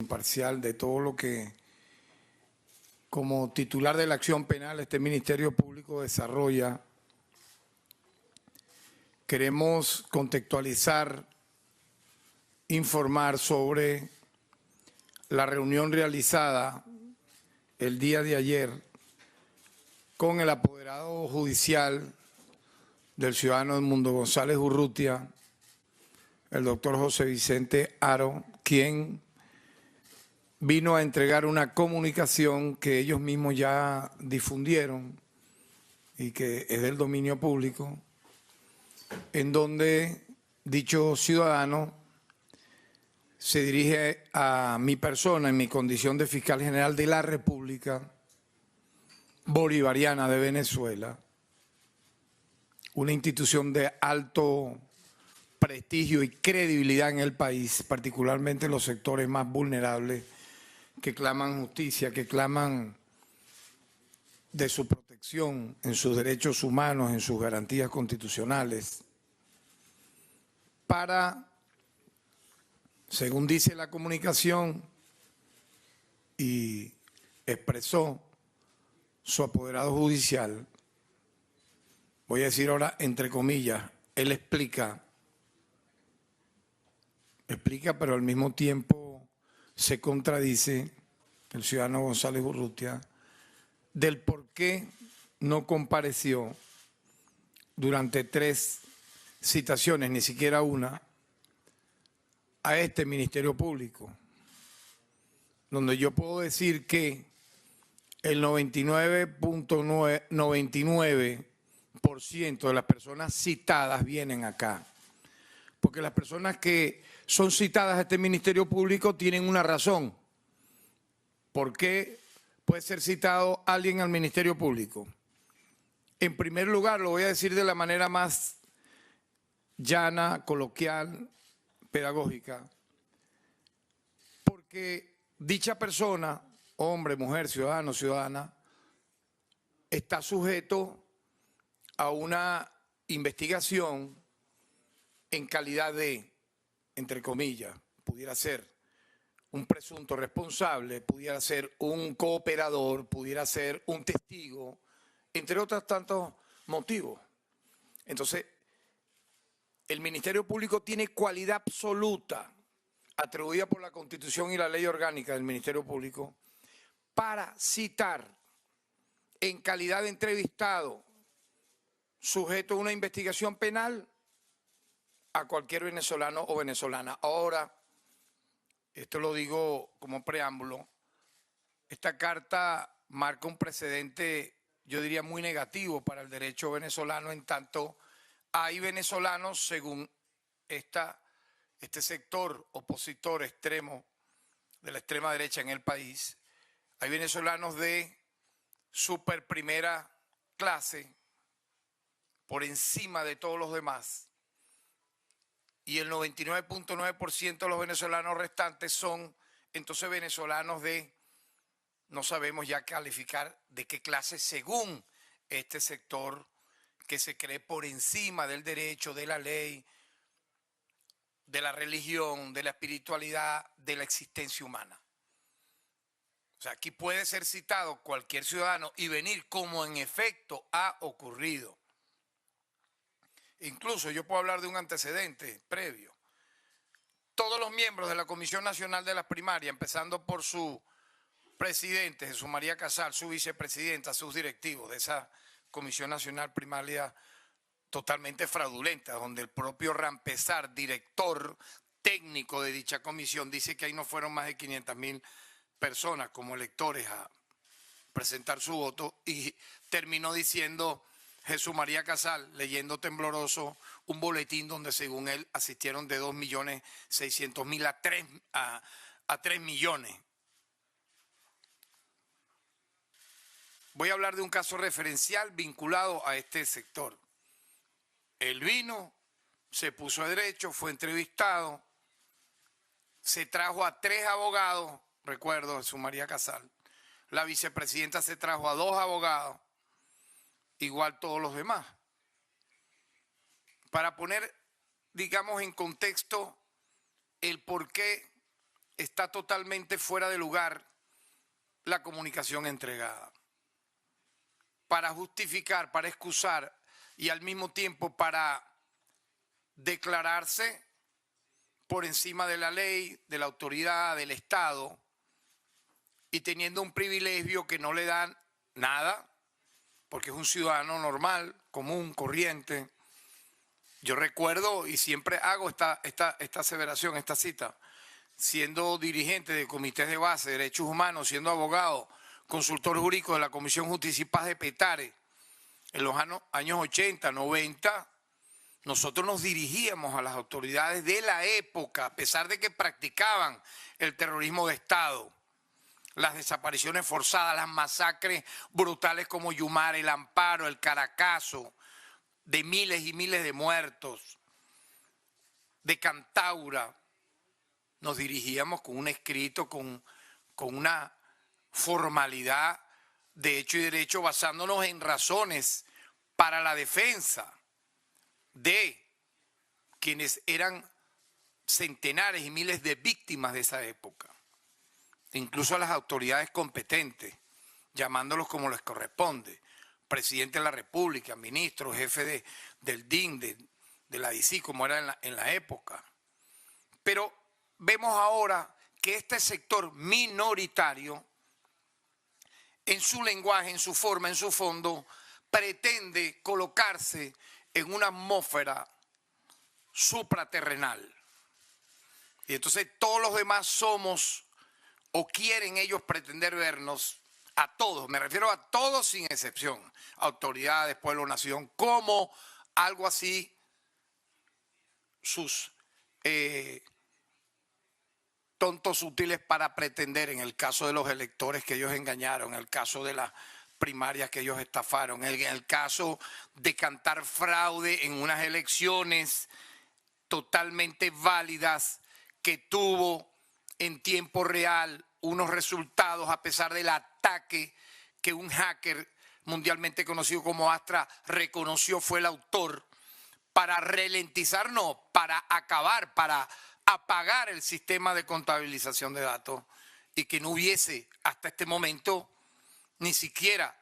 imparcial de todo lo que, como titular de la acción penal, este Ministerio Público desarrolla. Queremos contextualizar, informar sobre la reunión realizada el día de ayer con el apoderado judicial del ciudadano Edmundo González Urrutia, el doctor José Vicente Haro, quien vino a entregar una comunicación que ellos mismos ya difundieron y que es del dominio público, en donde dicho ciudadano se dirige a mi persona en mi condición de fiscal general de la República Bolivariana de Venezuela, una institución de alto prestigio y credibilidad en el país, particularmente en los sectores más vulnerables que claman justicia, que claman de su protección en sus derechos humanos, en sus garantías constitucionales, para, según dice la comunicación y expresó su apoderado judicial, voy a decir ahora entre comillas, él explica, pero al mismo tiempo se contradice, el ciudadano González Urrutia, del por qué no compareció durante 3 citaciones, ni siquiera una, a este Ministerio Público, donde yo puedo decir que el 99.99% de las personas citadas vienen acá, porque las personas que son citadas a este Ministerio Público tienen una razón. ¿Por qué puede ser citado alguien al Ministerio Público? En primer lugar, lo voy a decir de la manera más llana, coloquial, pedagógica, porque dicha persona, hombre, mujer, ciudadano, ciudadana, está sujeto a una investigación en calidad de, entre comillas, pudiera ser un presunto responsable, pudiera ser un cooperador, pudiera ser un testigo, entre otros tantos motivos. Entonces, el Ministerio Público tiene cualidad absoluta, atribuida por la Constitución y la Ley Orgánica del Ministerio Público, para citar en calidad de entrevistado, sujeto a una investigación penal, a cualquier venezolano o venezolana. Ahora, esto lo digo como preámbulo, esta carta marca un precedente, yo diría, muy negativo para el derecho venezolano, en tanto hay venezolanos, según este sector opositor extremo de la extrema derecha en el país, hay venezolanos de super primera clase, por encima de todos los demás, y el 99.9% de los venezolanos restantes son entonces venezolanos de, no sabemos ya calificar de qué clase, según este sector que se cree por encima del derecho, de la ley, de la religión, de la espiritualidad, de la existencia humana. O sea, aquí puede ser citado cualquier ciudadano y venir como en efecto ha ocurrido. Incluso yo puedo hablar de un antecedente previo. Todos los miembros de la Comisión Nacional de las Primarias, empezando por su presidente, Jesús María Casal, su vicepresidenta, sus directivos de esa Comisión Nacional Primaria totalmente fraudulenta, donde el propio Rampesar, director técnico de dicha comisión, dice que ahí no fueron más de 500.000 personas como electores a presentar su voto, y terminó diciendo Jesús María Casal, leyendo tembloroso un boletín donde según él asistieron de 2.600.000 a 3 millones. Voy a hablar de un caso referencial vinculado a este sector. Él vino, se puso a derecho, fue entrevistado, se trajo a 3 abogados, recuerdo, Jesús María Casal. La vicepresidenta se trajo a 2 abogados, igual todos los demás. Para poner, digamos, en contexto el por qué está totalmente fuera de lugar la comunicación entregada. Para justificar, para excusar y al mismo tiempo para declararse por encima de la ley, de la autoridad, del Estado, y teniendo un privilegio que no le dan nada, porque es un ciudadano normal, común, corriente. Yo recuerdo, y siempre hago esta aseveración, esta cita, siendo dirigente de comités de base de derechos humanos, siendo abogado, consultor jurídico de la Comisión Justicia y Paz de Petare, en los años 80, 90, nosotros nos dirigíamos a las autoridades de la época, a pesar de que practicaban el terrorismo de Estado, las desapariciones forzadas, las masacres brutales como Yumare, el Amparo, el Caracazo, de miles y miles de muertos, de Cantaura. Nos dirigíamos con un escrito, con una formalidad de hecho y derecho, basándonos en razones para la defensa de quienes eran centenares y miles de víctimas de esa época, incluso a las autoridades competentes, llamándolos como les corresponde, presidente de la República, ministro, jefe del DIN, de la DICI, como era en la época. Pero vemos ahora que este sector minoritario, en su lenguaje, en su forma, en su fondo, pretende colocarse en una atmósfera supraterrenal. Y entonces todos los demás somos, o quieren ellos pretender vernos, a todos, me refiero a todos sin excepción, autoridades, pueblo, nación, como algo así, sus tontos útiles para pretender, en el caso de los electores que ellos engañaron, en el caso de las primarias que ellos estafaron, en el caso de cantar fraude en unas elecciones totalmente válidas que tuvo en tiempo real unos resultados a pesar del ataque que un hacker mundialmente conocido como Astra reconoció fue el autor, para ralentizar, no, para acabar, para apagar el sistema de contabilización de datos y que no hubiese hasta este momento ni siquiera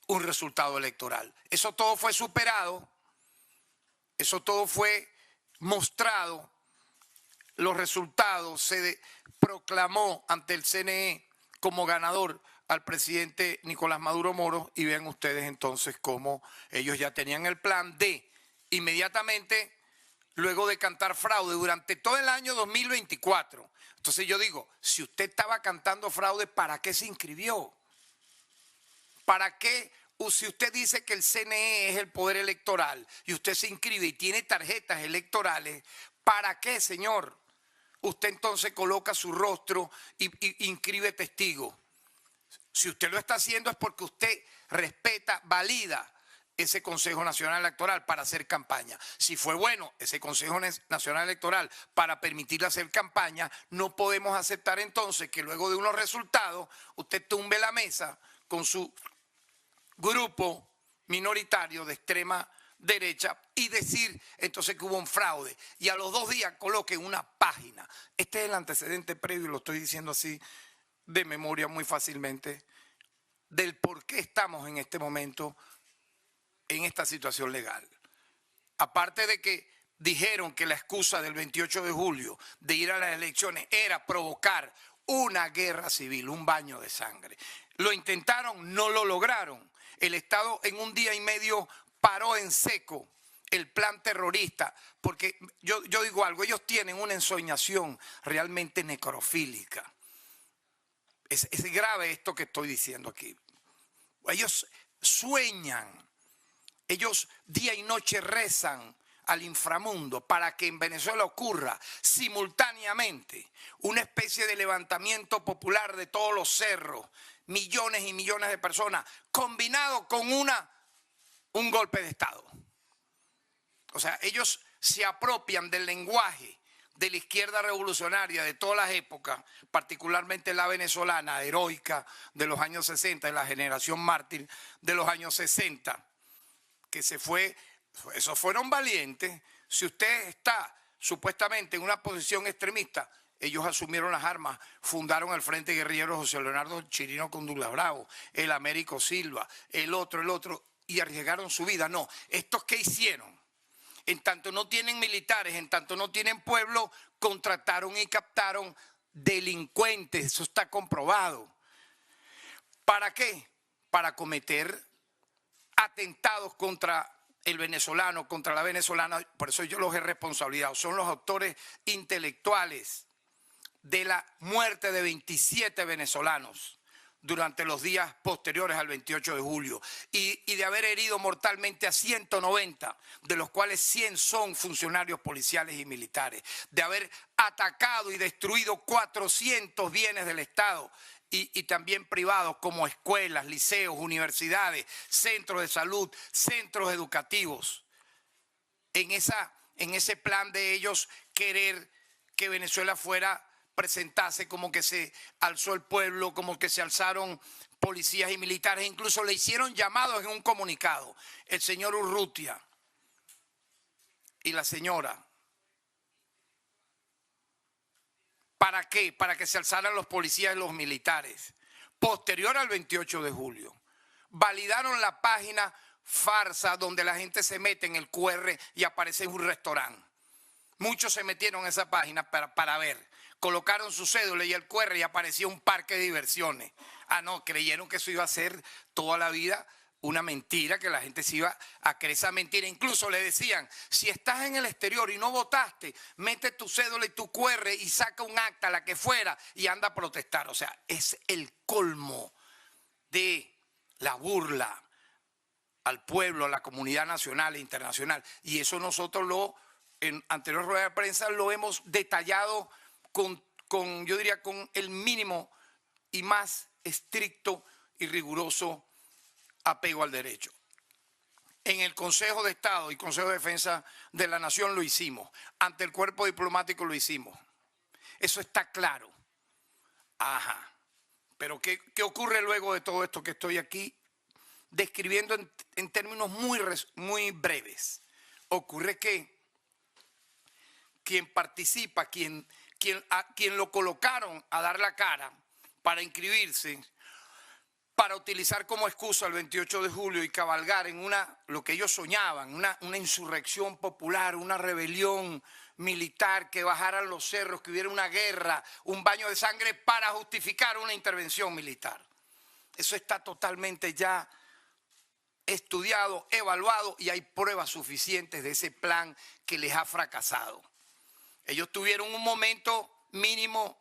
un resultado electoral. Eso todo fue superado, eso todo fue mostrado, los resultados, se proclamó ante el CNE como ganador al presidente Nicolás Maduro Moro, y vean ustedes entonces cómo ellos ya tenían el plan de inmediatamente, luego de cantar fraude durante todo el año 2024. Entonces yo digo, si usted estaba cantando fraude, ¿para qué se inscribió? ¿Para qué? Si usted dice que el CNE es el poder electoral y usted se inscribe y tiene tarjetas electorales, ¿para qué, señor? Usted entonces coloca su rostro y inscribe testigos. Si usted lo está haciendo es porque usted respeta, valida ese Consejo Nacional Electoral para hacer campaña. Si fue bueno ese Consejo Nacional Electoral para permitirle hacer campaña, no podemos aceptar entonces que luego de unos resultados usted tumbe la mesa con su grupo minoritario de extrema derecha y decir entonces que hubo un fraude y a los 2 días coloquen una página. Este es el antecedente previo, y lo estoy diciendo así de memoria muy fácilmente, del por qué estamos en este momento en esta situación legal. Aparte de que dijeron que la excusa del 28 de julio de ir a las elecciones era provocar una guerra civil, un baño de sangre. Lo intentaron, no lo lograron. El Estado en un día y medio paró en seco el plan terrorista, porque yo digo algo, ellos tienen una ensoñación realmente necrofílica. Es grave esto que estoy diciendo aquí. Ellos sueñan, ellos día y noche rezan al inframundo para que en Venezuela ocurra simultáneamente una especie de levantamiento popular de todos los cerros, millones y millones de personas, combinado con un golpe de Estado. O sea, ellos se apropian del lenguaje de la izquierda revolucionaria de todas las épocas, particularmente la venezolana, heroica, de los años 60, de la generación mártir de los años 60, que se fue, esos fueron valientes. Si usted está supuestamente en una posición extremista, ellos asumieron las armas, fundaron el Frente Guerrillero José Leonardo Chirino con Douglas Bravo, el Américo Silva, el otro, y arriesgaron su vida. No, ¿estos qué hicieron? En tanto no tienen militares, en tanto no tienen pueblo, contrataron y captaron delincuentes, eso está comprobado. ¿Para qué? Para cometer atentados contra el venezolano, contra la venezolana. Por eso yo los he responsabilizado. Son los autores intelectuales de la muerte de 27 venezolanos durante los días posteriores al 28 de julio y de haber herido mortalmente a 190, de los cuales 100 son funcionarios policiales y militares, de haber atacado y destruido 400 bienes del Estado y también privados como escuelas, liceos, universidades, centros de salud, centros educativos, en ese plan de ellos querer que Venezuela presentase como que se alzó el pueblo, como que se alzaron policías y militares, incluso le hicieron llamados en un comunicado, el señor Urrutia y la señora. ¿Para qué? Para que se alzaran los policías y los militares. Posterior al 28 de julio, validaron la página farsa donde la gente se mete en el QR y aparece en un restaurante. Muchos se metieron en esa página para ver. Colocaron su cédula y el QR y aparecía un parque de diversiones. Ah, no, creyeron que eso iba a ser toda la vida una mentira, que la gente se iba a creer esa mentira. Incluso le decían, si estás en el exterior y no votaste, mete tu cédula y tu QR y saca un acta, la que fuera, y anda a protestar. O sea, es el colmo de la burla al pueblo, a la comunidad nacional e internacional. Y eso nosotros en anterior rueda de prensa lo hemos detallado yo diría, con el mínimo y más estricto y riguroso apego al derecho. En el Consejo de Estado y Consejo de Defensa de la Nación lo hicimos. Ante el cuerpo diplomático lo hicimos. Eso está claro. Ajá. Pero ¿qué ocurre luego de todo esto que estoy aquí describiendo en términos muy breves? Ocurre que quien participa, quien lo colocaron a dar la cara para inscribirse, para utilizar como excusa el 28 de julio y cabalgar en lo que ellos soñaban, una insurrección popular, una rebelión militar, que bajaran los cerros, que hubiera una guerra, un baño de sangre para justificar una intervención militar. Eso está totalmente ya estudiado, evaluado y hay pruebas suficientes de ese plan que les ha fracasado. Ellos tuvieron un momento mínimo,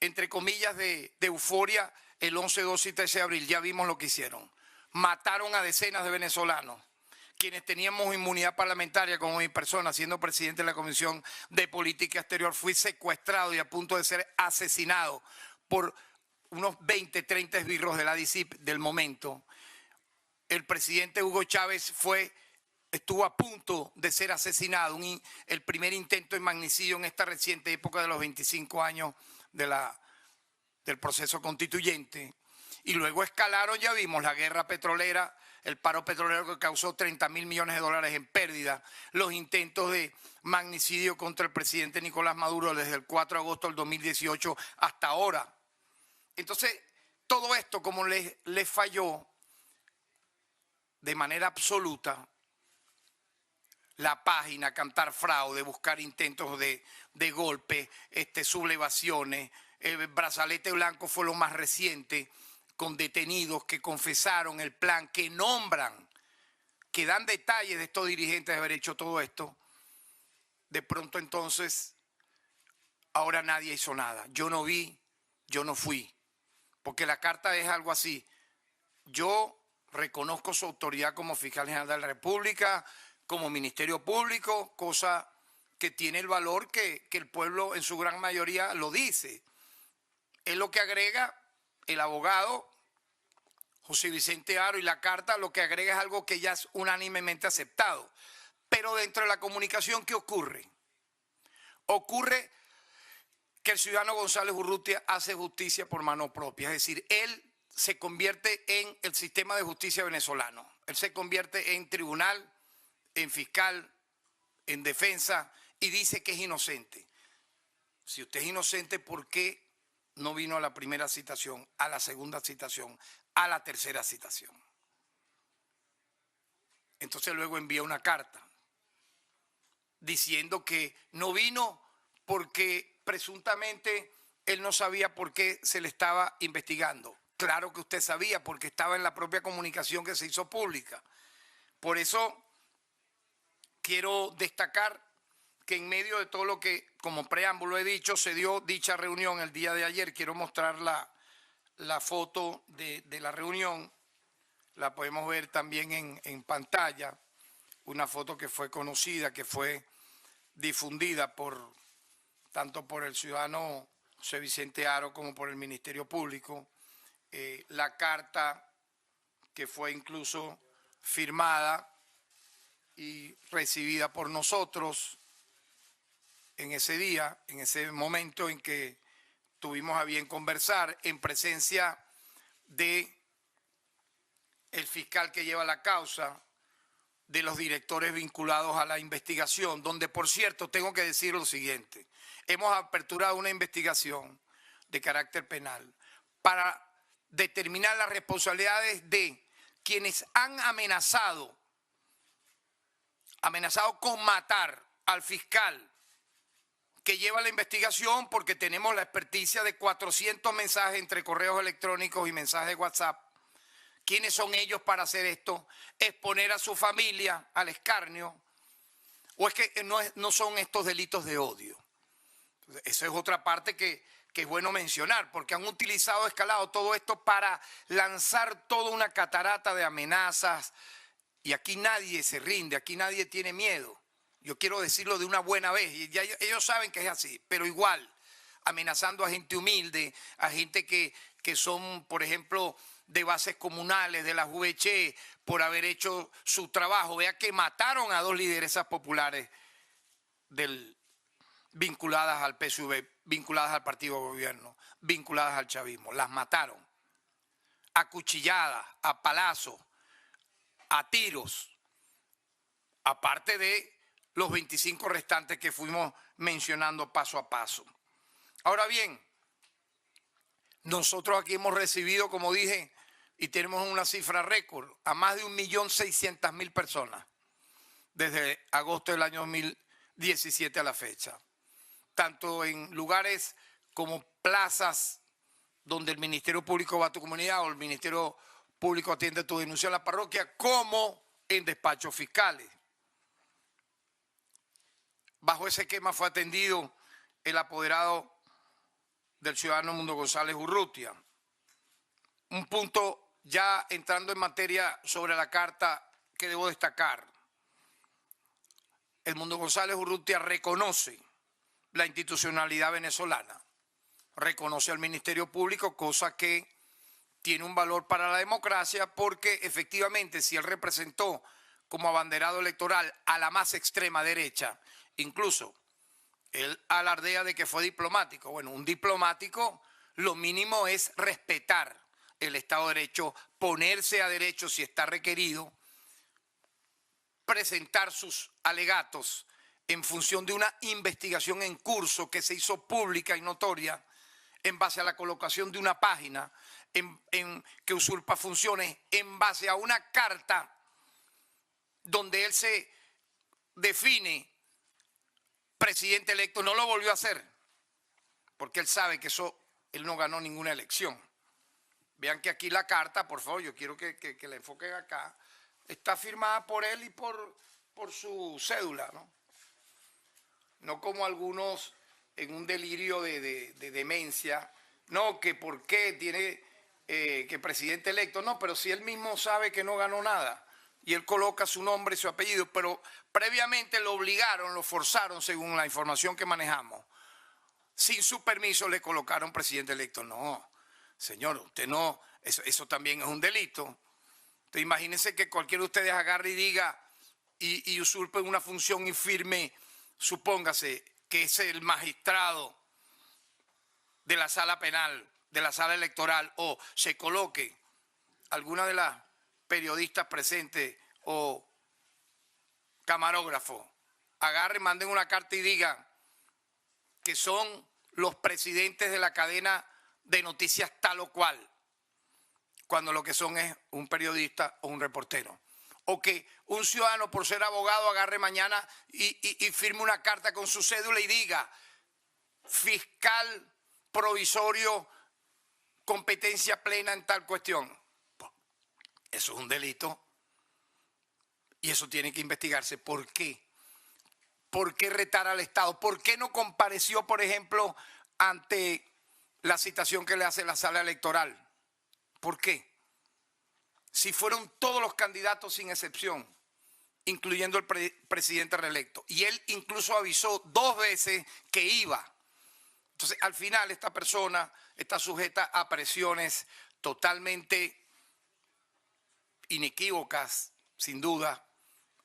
entre comillas, de euforia el 11, 12 y 13 de abril. Ya vimos lo que hicieron. Mataron a decenas de venezolanos. Quienes teníamos inmunidad parlamentaria, como mi persona, siendo presidente de la Comisión de Política Exterior, fui secuestrado y a punto de ser asesinado por unos 20, 30 esbirros de la DICIP del momento. El presidente Hugo Chávez estuvo a punto de ser asesinado, el primer intento de magnicidio en esta reciente época de los 25 años del proceso constituyente. Y luego escalaron, ya vimos, la guerra petrolera, el paro petrolero que causó 30.000 millones de dólares en pérdida, los intentos de magnicidio contra el presidente Nicolás Maduro desde el 4 de agosto del 2018 hasta ahora. Entonces, todo esto, como les falló de manera absoluta, la página, cantar fraude, buscar intentos de golpe, sublevaciones. El brazalete blanco fue lo más reciente, con detenidos que confesaron el plan, que nombran, que dan detalles de estos dirigentes de haber hecho todo esto. De pronto entonces, ahora nadie hizo nada. Yo no vi, yo no fui. Porque la carta es algo así. Yo reconozco su autoridad como fiscal general de la República, como Ministerio Público, cosa que tiene el valor que el pueblo en su gran mayoría lo dice. Es lo que agrega el abogado José Vicente Haro, y la carta lo que agrega es algo que ya es unánimemente aceptado. Pero dentro de la comunicación, ¿qué ocurre? Ocurre que el ciudadano González Urrutia hace justicia por mano propia, es decir, él se convierte en el sistema de justicia venezolano. Él se convierte en tribunal, en fiscal, en defensa, y dice que es inocente. Si usted es inocente, ¿por qué no vino a la primera citación, a la segunda citación, a la tercera citación? Entonces luego envía una carta diciendo que no vino porque presuntamente él no sabía por qué se le estaba investigando. Claro que usted sabía, porque estaba en la propia comunicación que se hizo pública. Por eso quiero destacar que en medio de todo lo que, como preámbulo he dicho, se dio dicha reunión el día de ayer. Quiero mostrar la foto de la reunión. La podemos ver también en pantalla. Una foto que fue conocida, que fue difundida tanto por el ciudadano José Vicente Aro como por el Ministerio Público. La carta que fue incluso firmada y recibida por nosotros en ese día, en ese momento en que tuvimos a bien conversar en presencia de el fiscal que lleva la causa, de los directores vinculados a la investigación, donde, por cierto, tengo que decir lo siguiente: hemos aperturado una investigación de carácter penal para determinar las responsabilidades de quienes han amenazado con matar al fiscal que lleva la investigación, porque tenemos la experticia de 400 mensajes entre correos electrónicos y mensajes de WhatsApp. ¿Quiénes son ellos para hacer esto? ¿Exponer a su familia al escarnio? ¿O es que no son estos delitos de odio? Esa es otra parte que es bueno mencionar, porque han escalado todo esto para lanzar toda una catarata de amenazas, y aquí nadie se rinde, aquí nadie tiene miedo. Yo quiero decirlo de una buena vez, y ya ellos saben que es así, pero igual, amenazando a gente humilde, a gente que son, por ejemplo, de bases comunales, de la VC, por haber hecho su trabajo. Vea que mataron a 2 lideresas populares vinculadas al PSV, vinculadas al partido de gobierno, vinculadas al chavismo. Las mataron, acuchilladas, a palazos, a tiros, aparte de los 25 restantes que fuimos mencionando paso a paso. Ahora bien, nosotros aquí hemos recibido, como dije, y tenemos una cifra récord, a más de 1.600.000 personas desde agosto del año 2017 a la fecha, tanto en lugares como plazas donde el Ministerio Público va a tu comunidad o el Ministerio Público atiende tu denuncia a la parroquia, como en despachos fiscales. Bajo ese esquema fue atendido el apoderado del ciudadano Mundo González Urrutia. Un punto ya entrando en materia sobre la carta que debo destacar. El Mundo González Urrutia reconoce la institucionalidad venezolana, reconoce al Ministerio Público, cosa que tiene un valor para la democracia, porque efectivamente si él representó como abanderado electoral a la más extrema derecha, incluso él alardea de que fue diplomático. Bueno, un diplomático lo mínimo es respetar el Estado de Derecho, ponerse a derecho si está requerido, presentar sus alegatos en función de una investigación en curso que se hizo pública y notoria en base a la colocación de una página que usurpa funciones, en base a una carta donde él se define presidente electo. No lo volvió a hacer, porque él sabe que él no ganó ninguna elección. Vean que aquí la carta, por favor, yo quiero que la enfoquen acá, está firmada por él y por su cédula, ¿no? No como algunos en un delirio de demencia, no, que por qué tiene que presidente electo, no, pero si él mismo sabe que no ganó nada, y él coloca su nombre y su apellido, pero previamente lo obligaron, lo forzaron, según la información que manejamos. Sin su permiso le colocaron presidente electo. No, señor, usted no, eso también es un delito. Entonces, imagínense que cualquiera de ustedes agarre y diga y usurpe una función y firme, supóngase que es el magistrado de la sala penal, de la sala electoral, o se coloque alguna de las periodistas presentes o camarógrafo, agarre, manden una carta y digan que son los presidentes de la cadena de noticias tal o cual, cuando lo que son es un periodista o un reportero. O que un ciudadano, por ser abogado, agarre mañana y firme una carta con su cédula y diga: fiscal provisorio, competencia plena en tal cuestión. Eso es un delito y eso tiene que investigarse. ¿Por qué? ¿Por qué retar al Estado? ¿Por qué no compareció, por ejemplo, ante la citación que le hace la sala electoral? ¿Por qué? Si fueron todos los candidatos sin excepción, incluyendo el presidente reelecto. Y él incluso avisó 2 veces que iba. Entonces, al final, esta persona está sujeta a presiones totalmente inequívocas, sin duda,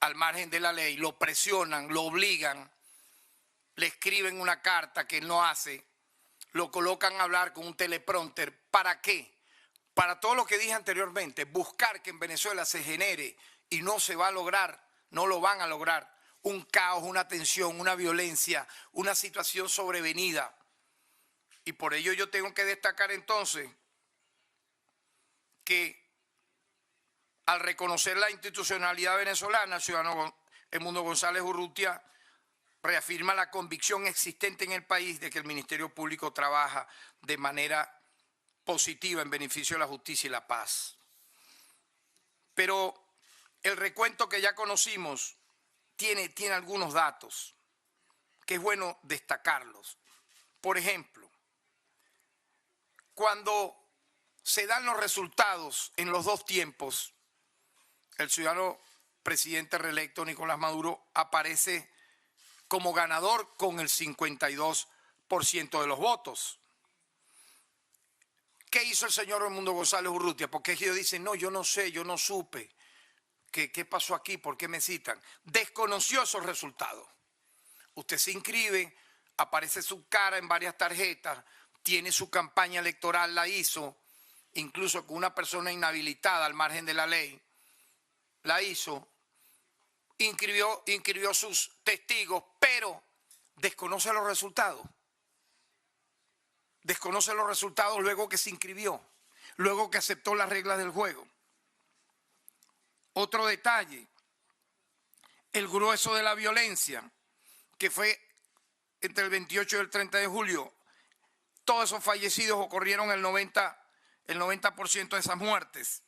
al margen de la ley. Lo presionan, lo obligan, le escriben una carta que él no hace, lo colocan a hablar con un teleprompter. ¿Para qué? Para todo lo que dije anteriormente, buscar que en Venezuela se genere, y no se va a lograr, no lo van a lograr, un caos, una tensión, una violencia, una situación sobrevenida. Y por ello yo tengo que destacar entonces que al reconocer la institucionalidad venezolana, el ciudadano Edmundo González Urrutia reafirma la convicción existente en el país de que el Ministerio Público trabaja de manera positiva en beneficio de la justicia y la paz. Pero el recuento que ya conocimos tiene algunos datos que es bueno destacarlos. Por ejemplo, cuando se dan los resultados en los 2 tiempos, el ciudadano presidente reelecto Nicolás Maduro aparece como ganador con el 52% de los votos. ¿Qué hizo el señor Edmundo González Urrutia? Porque ellos dicen: no, yo no sé, yo no supe. ¿Qué pasó aquí? ¿Por qué me citan? Desconoció esos resultados. Usted se inscribe, aparece su cara en varias tarjetas, tiene su campaña electoral, la hizo, incluso con una persona inhabilitada al margen de la ley, la hizo, inscribió sus testigos, pero desconoce los resultados. Desconoce los resultados luego que se inscribió, luego que aceptó las reglas del juego. Otro detalle, el grueso de la violencia, que fue entre el 28 y el 30 de julio, todos esos fallecidos ocurrieron, el 90% de esas muertes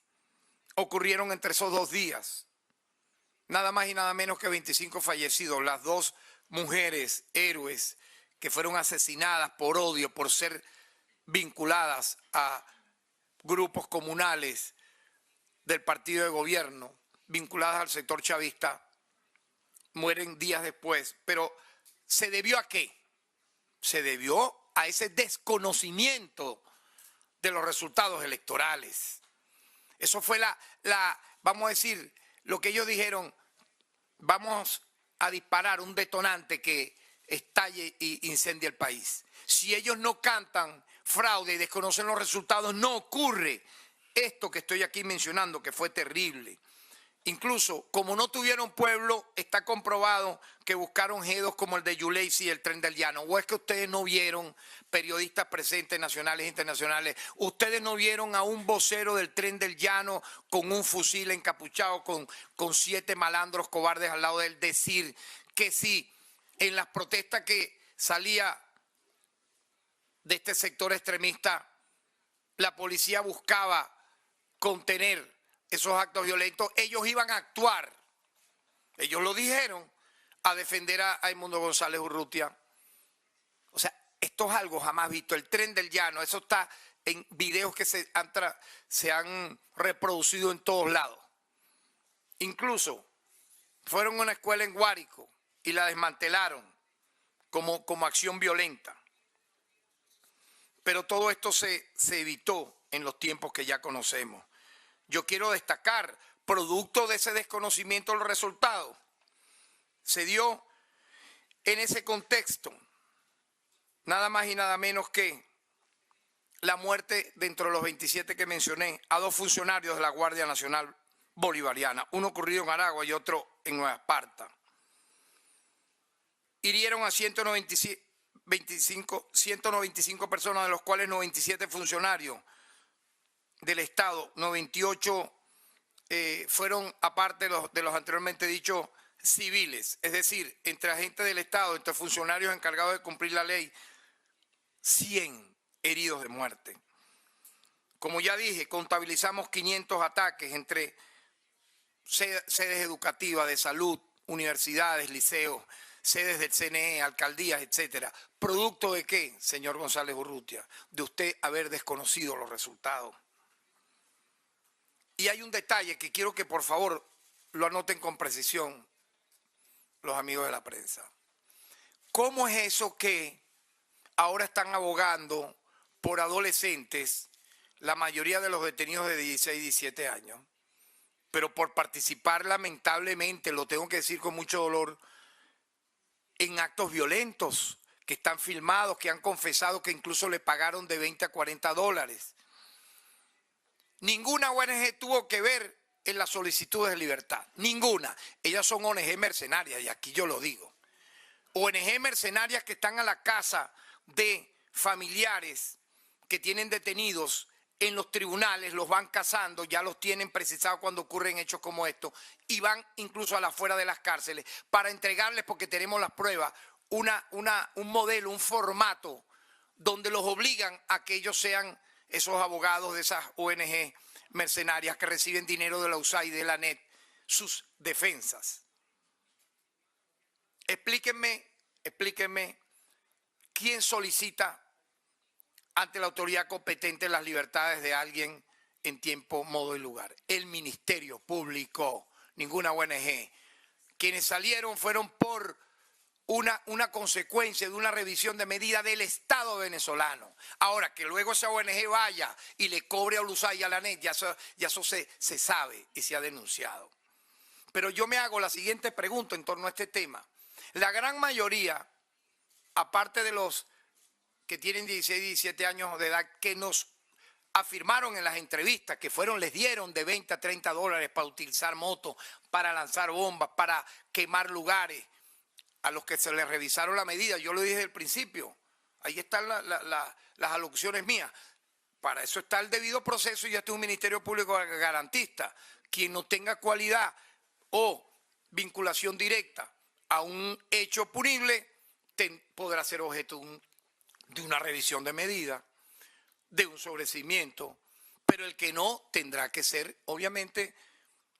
ocurrieron entre esos 2 días. Nada más y nada menos que 25 fallecidos, las 2 mujeres héroes que fueron asesinadas por odio, por ser vinculadas a grupos comunales del partido de gobierno, vinculadas al sector chavista, mueren días después. Pero ¿se debió a qué? Se debió a ese desconocimiento de los resultados electorales. Eso fue vamos a decir, lo que ellos dijeron: vamos a disparar un detonante que estalle e incendie el país. Si ellos no cantan fraude y desconocen los resultados, no ocurre esto que estoy aquí mencionando, que fue terrible. Incluso, como no tuvieron pueblo, está comprobado que buscaron jedos como el de Yuleisi y el Tren del Llano. ¿O es que ustedes no vieron, periodistas presentes, nacionales e internacionales, ustedes no vieron a un vocero del Tren del Llano con un fusil encapuchado, con 7 malandros cobardes al lado de él, decir que sí, en las protestas que salía de este sector extremista, la policía buscaba contener esos actos violentos, ellos iban a actuar? Ellos lo dijeron, a defender a Edmundo González Urrutia. O sea, esto es algo jamás visto. El Tren del Llano, eso está en videos que se han reproducido en todos lados. Incluso fueron a una escuela en Guárico y la desmantelaron como acción violenta. Pero todo esto se evitó en los tiempos que ya conocemos. Yo quiero destacar, producto de ese desconocimiento de los resultados, se dio en ese contexto nada más y nada menos que la muerte, dentro de los 27 que mencioné, a 2 funcionarios de la Guardia Nacional Bolivariana, uno ocurrido en Aragua y otro en Nueva Esparta. Hirieron a 195 personas, de los cuales 97 funcionarios del Estado, 98 fueron, aparte de los anteriormente dichos, civiles. Es decir, entre agentes del Estado, entre funcionarios encargados de cumplir la ley, 100 heridos de muerte. Como ya dije, contabilizamos 500 ataques entre sedes educativas, de salud, universidades, liceos, sedes del CNE, alcaldías, etcétera. ¿Producto de qué, señor González Urrutia? De usted haber desconocido los resultados. Y hay un detalle que quiero que por favor lo anoten con precisión los amigos de la prensa. ¿Cómo es eso que ahora están abogando por adolescentes, la mayoría de los detenidos de 16 y 17 años, pero por participar lamentablemente, lo tengo que decir con mucho dolor, en actos violentos que están filmados, que han confesado que incluso le pagaron de 20 a 40 dólares? Ninguna ONG tuvo que ver en las solicitudes de libertad, ninguna. Ellas son ONG mercenarias, y aquí yo lo digo. ONG mercenarias que están a la casa de familiares que tienen detenidos en los tribunales, los van cazando, ya los tienen precisados cuando ocurren hechos como estos, y van incluso a la afuera de las cárceles para entregarles, porque tenemos las pruebas, un modelo, un formato donde los obligan a que ellos sean esos abogados de esas ONG mercenarias que reciben dinero de la USAID y de la NET, sus defensas. Explíquenme quién solicita ante la autoridad competente las libertades de alguien en tiempo, modo y lugar. El Ministerio Público, ninguna ONG. Quienes salieron fueron por una consecuencia de una revisión de medida del Estado venezolano. Ahora, que luego esa ONG vaya y le cobre a USAID y a la NET, ya eso se sabe y se ha denunciado. Pero yo me hago la siguiente pregunta en torno a este tema. La gran mayoría, aparte de los que tienen 16 y 17 años de edad, que nos afirmaron en las entrevistas que les dieron de 20 a 30 dólares para utilizar motos, para lanzar bombas, para quemar lugares, a los que se les revisaron la medida. Yo lo dije al principio, ahí están las alocuciones mías. Para eso está el debido proceso y ya está un Ministerio Público garantista. Quien no tenga cualidad o vinculación directa a un hecho punible podrá ser objeto de una revisión de medida, de un sobreseimiento, pero el que no tendrá que ser, obviamente,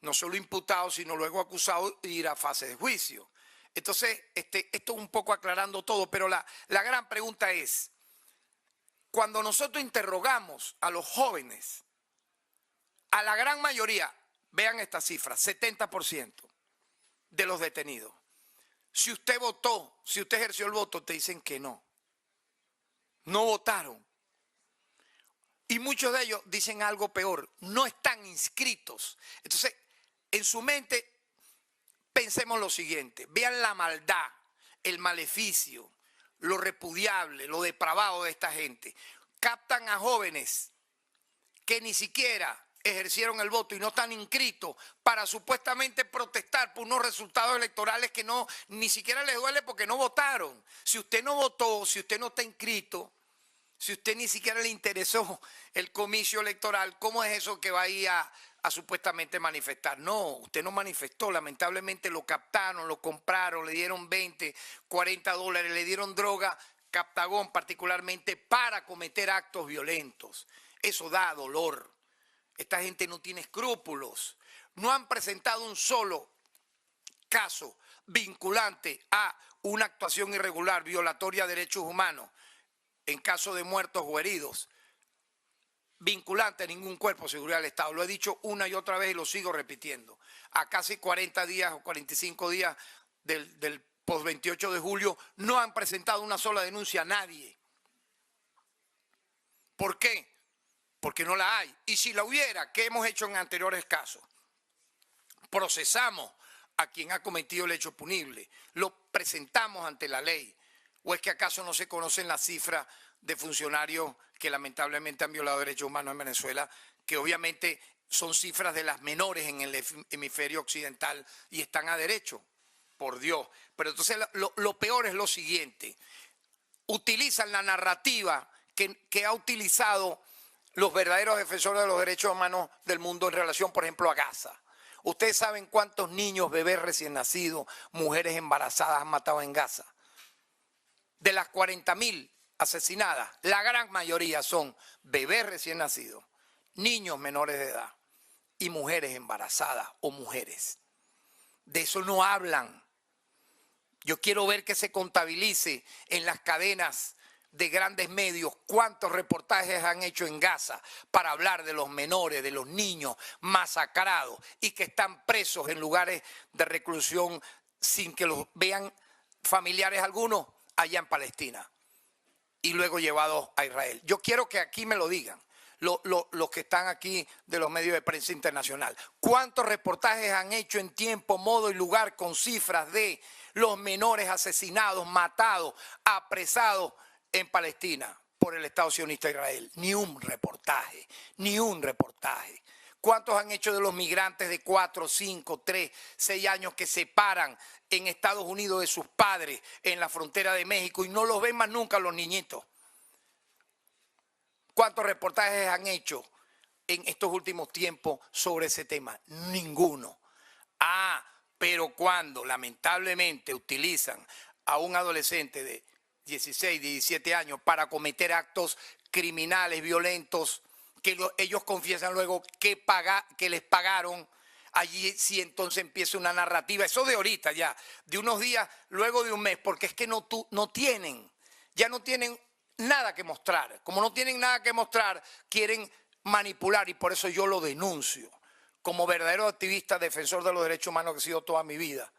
no solo imputado, sino luego acusado e ir a fase de juicio. Entonces, esto un poco aclarando todo, pero la gran pregunta es, cuando nosotros interrogamos a los jóvenes, a la gran mayoría, vean esta cifra, 70% de los detenidos, si usted votó, si usted ejerció el voto, te dicen que no votaron. Y muchos de ellos dicen algo peor, no están inscritos. Entonces, en su mente, pensemos lo siguiente, vean la maldad, el maleficio, lo repudiable, lo depravado de esta gente. Captan a jóvenes que ni siquiera ejercieron el voto y no están inscritos para supuestamente protestar por unos resultados electorales que ni siquiera les duele porque no votaron. Si usted no votó, si usted no está inscrito, si usted ni siquiera le interesó el comicio electoral, ¿cómo es eso que va a ir a supuestamente manifestar? No, usted no manifestó, lamentablemente lo captaron, lo compraron, le dieron 20, 40 dólares, le dieron droga, captagón particularmente, para cometer actos violentos. Eso da dolor. Esta gente no tiene escrúpulos. No han presentado un solo caso vinculante a una actuación irregular, violatoria de derechos humanos, en caso de muertos o heridos, vinculante a ningún cuerpo de seguridad del Estado. Lo he dicho una y otra vez y lo sigo repitiendo. A casi 40 días o 45 días del post-28 de julio no han presentado una sola denuncia a nadie. ¿Por qué? Porque no la hay. Y si la hubiera, ¿qué hemos hecho en anteriores casos? Procesamos a quien ha cometido el hecho punible, lo presentamos ante la ley. ¿O es que acaso no se conocen las cifras de funcionarios que lamentablemente han violado derechos humanos en Venezuela, que obviamente son cifras de las menores en el hemisferio occidental y están a derecho? Por Dios. Pero entonces lo peor es lo siguiente. utilizan la narrativa que ha utilizado los verdaderos defensores de los derechos humanos del mundo en relación, por ejemplo, a Gaza. Ustedes saben cuántos niños, bebés recién nacidos, mujeres embarazadas han matado en Gaza. De las 40.000 asesinadas, la gran mayoría son bebés recién nacidos, niños menores de edad y mujeres embarazadas o mujeres. De eso no hablan. Yo quiero ver que se contabilice en las cadenas de grandes medios cuántos reportajes han hecho en Gaza para hablar de los menores, de los niños masacrados y que están presos en lugares de reclusión sin que los vean familiares algunos allá en Palestina y luego llevados a Israel. Yo quiero que aquí me lo digan los que están aquí de los medios de prensa internacional. ¿Cuántos reportajes han hecho en tiempo, modo y lugar con cifras de los menores asesinados, matados, apresados en Palestina por el Estado sionista de Israel? Ni un reportaje, ni un reportaje. ¿Cuántos han hecho de los migrantes de 4, 5, 3, 6 años que se paran en Estados Unidos de sus padres en la frontera de México y no los ven más nunca los niñitos? ¿Cuántos reportajes han hecho en estos últimos tiempos sobre ese tema? Ninguno. Pero cuando lamentablemente utilizan a un adolescente de 16, 17 años para cometer actos criminales, violentos, que ellos confiesan luego que les pagaron, allí sí entonces empieza una narrativa, eso de ahorita ya, de unos días, luego de un mes, porque es que ya no tienen nada que mostrar. Como no tienen nada que mostrar, quieren manipular y por eso yo lo denuncio. Como verdadero activista, defensor de los derechos humanos que he sido toda mi vida,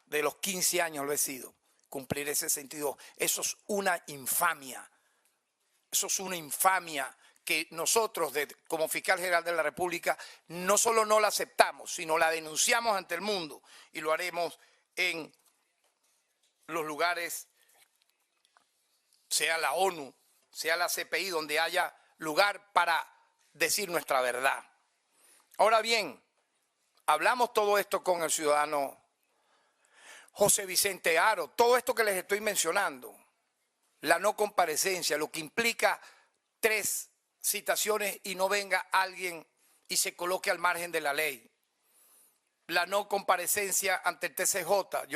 de los 15 años lo he sido, cumplir ese sentido. Eso es una infamia. Eso es una infamia que nosotros, como fiscal general de la República, no solo no la aceptamos, sino la denunciamos ante el mundo y lo haremos en los lugares, sea la ONU, sea la CPI, donde haya lugar para decir nuestra verdad. Ahora bien, hablamos todo esto con el ciudadano José Vicente Haro, todo esto que les estoy mencionando, la no comparecencia, lo que implica 3 citaciones y no venga alguien y se coloque al margen de la ley. La no comparecencia ante el TCJ,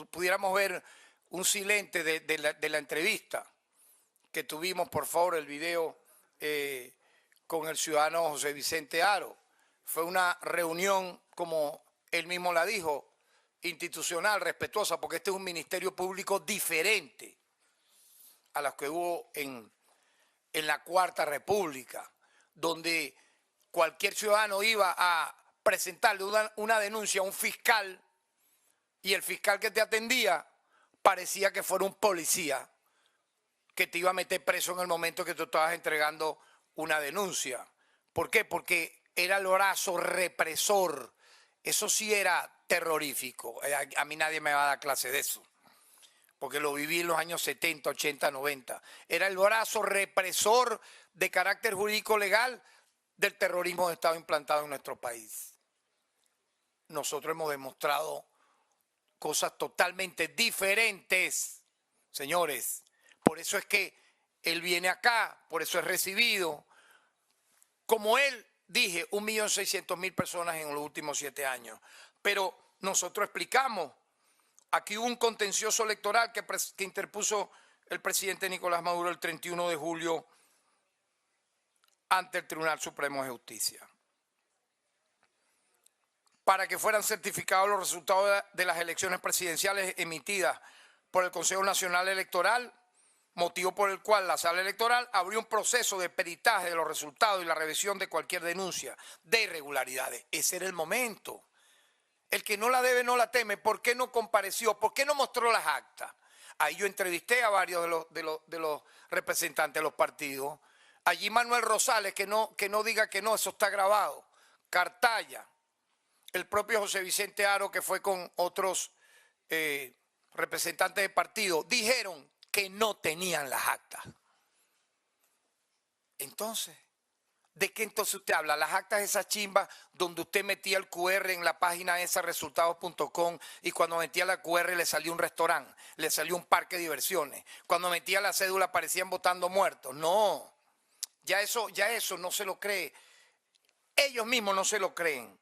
pudiéramos ver un silente de la entrevista que tuvimos, por favor, el video con el ciudadano José Vicente Haro. Fue una reunión, como él mismo la dijo, institucional, respetuosa, porque este es un ministerio público diferente a los que hubo en la Cuarta República, donde cualquier ciudadano iba a presentarle una denuncia a un fiscal y el fiscal que te atendía parecía que fuera un policía que te iba a meter preso en el momento que tú estabas entregando una denuncia. ¿Por qué? Porque era el brazo represor. Eso sí era terrorífico. A mí nadie me va a dar clase de eso, porque lo viví en los años 70, 80, 90. Era el brazo represor de carácter jurídico legal del terrorismo que estaba implantado en nuestro país. Nosotros hemos demostrado cosas totalmente diferentes, señores. Por eso es que él viene acá, por eso es recibido. Como él, dije, 1.600.000 personas en los últimos 7 años. Pero nosotros explicamos, aquí hubo un contencioso electoral que interpuso el presidente Nicolás Maduro el 31 de julio ante el Tribunal Supremo de Justicia, para que fueran certificados los resultados de las elecciones presidenciales emitidas por el Consejo Nacional Electoral, motivo por el cual la Sala Electoral abrió un proceso de peritaje de los resultados y la revisión de cualquier denuncia de irregularidades. Ese era el momento. El que no la debe no la teme. ¿Por qué no compareció? ¿Por qué no mostró las actas? Ahí yo entrevisté a varios de los representantes de los partidos. Allí Manuel Rosales, que no diga que no, eso está grabado. Cartaya, el propio José Vicente Haro, que fue con otros representantes de partido, dijeron que no tenían las actas. Entonces, ¿De qué entonces usted habla? Las actas de esa chimba donde usted metía el QR en la página esa resultados.com y cuando metía la QR le salió un restaurante, le salió un parque de diversiones. Cuando metía la cédula aparecían votando muertos. No, ya eso no se lo cree. Ellos mismos no se lo creen.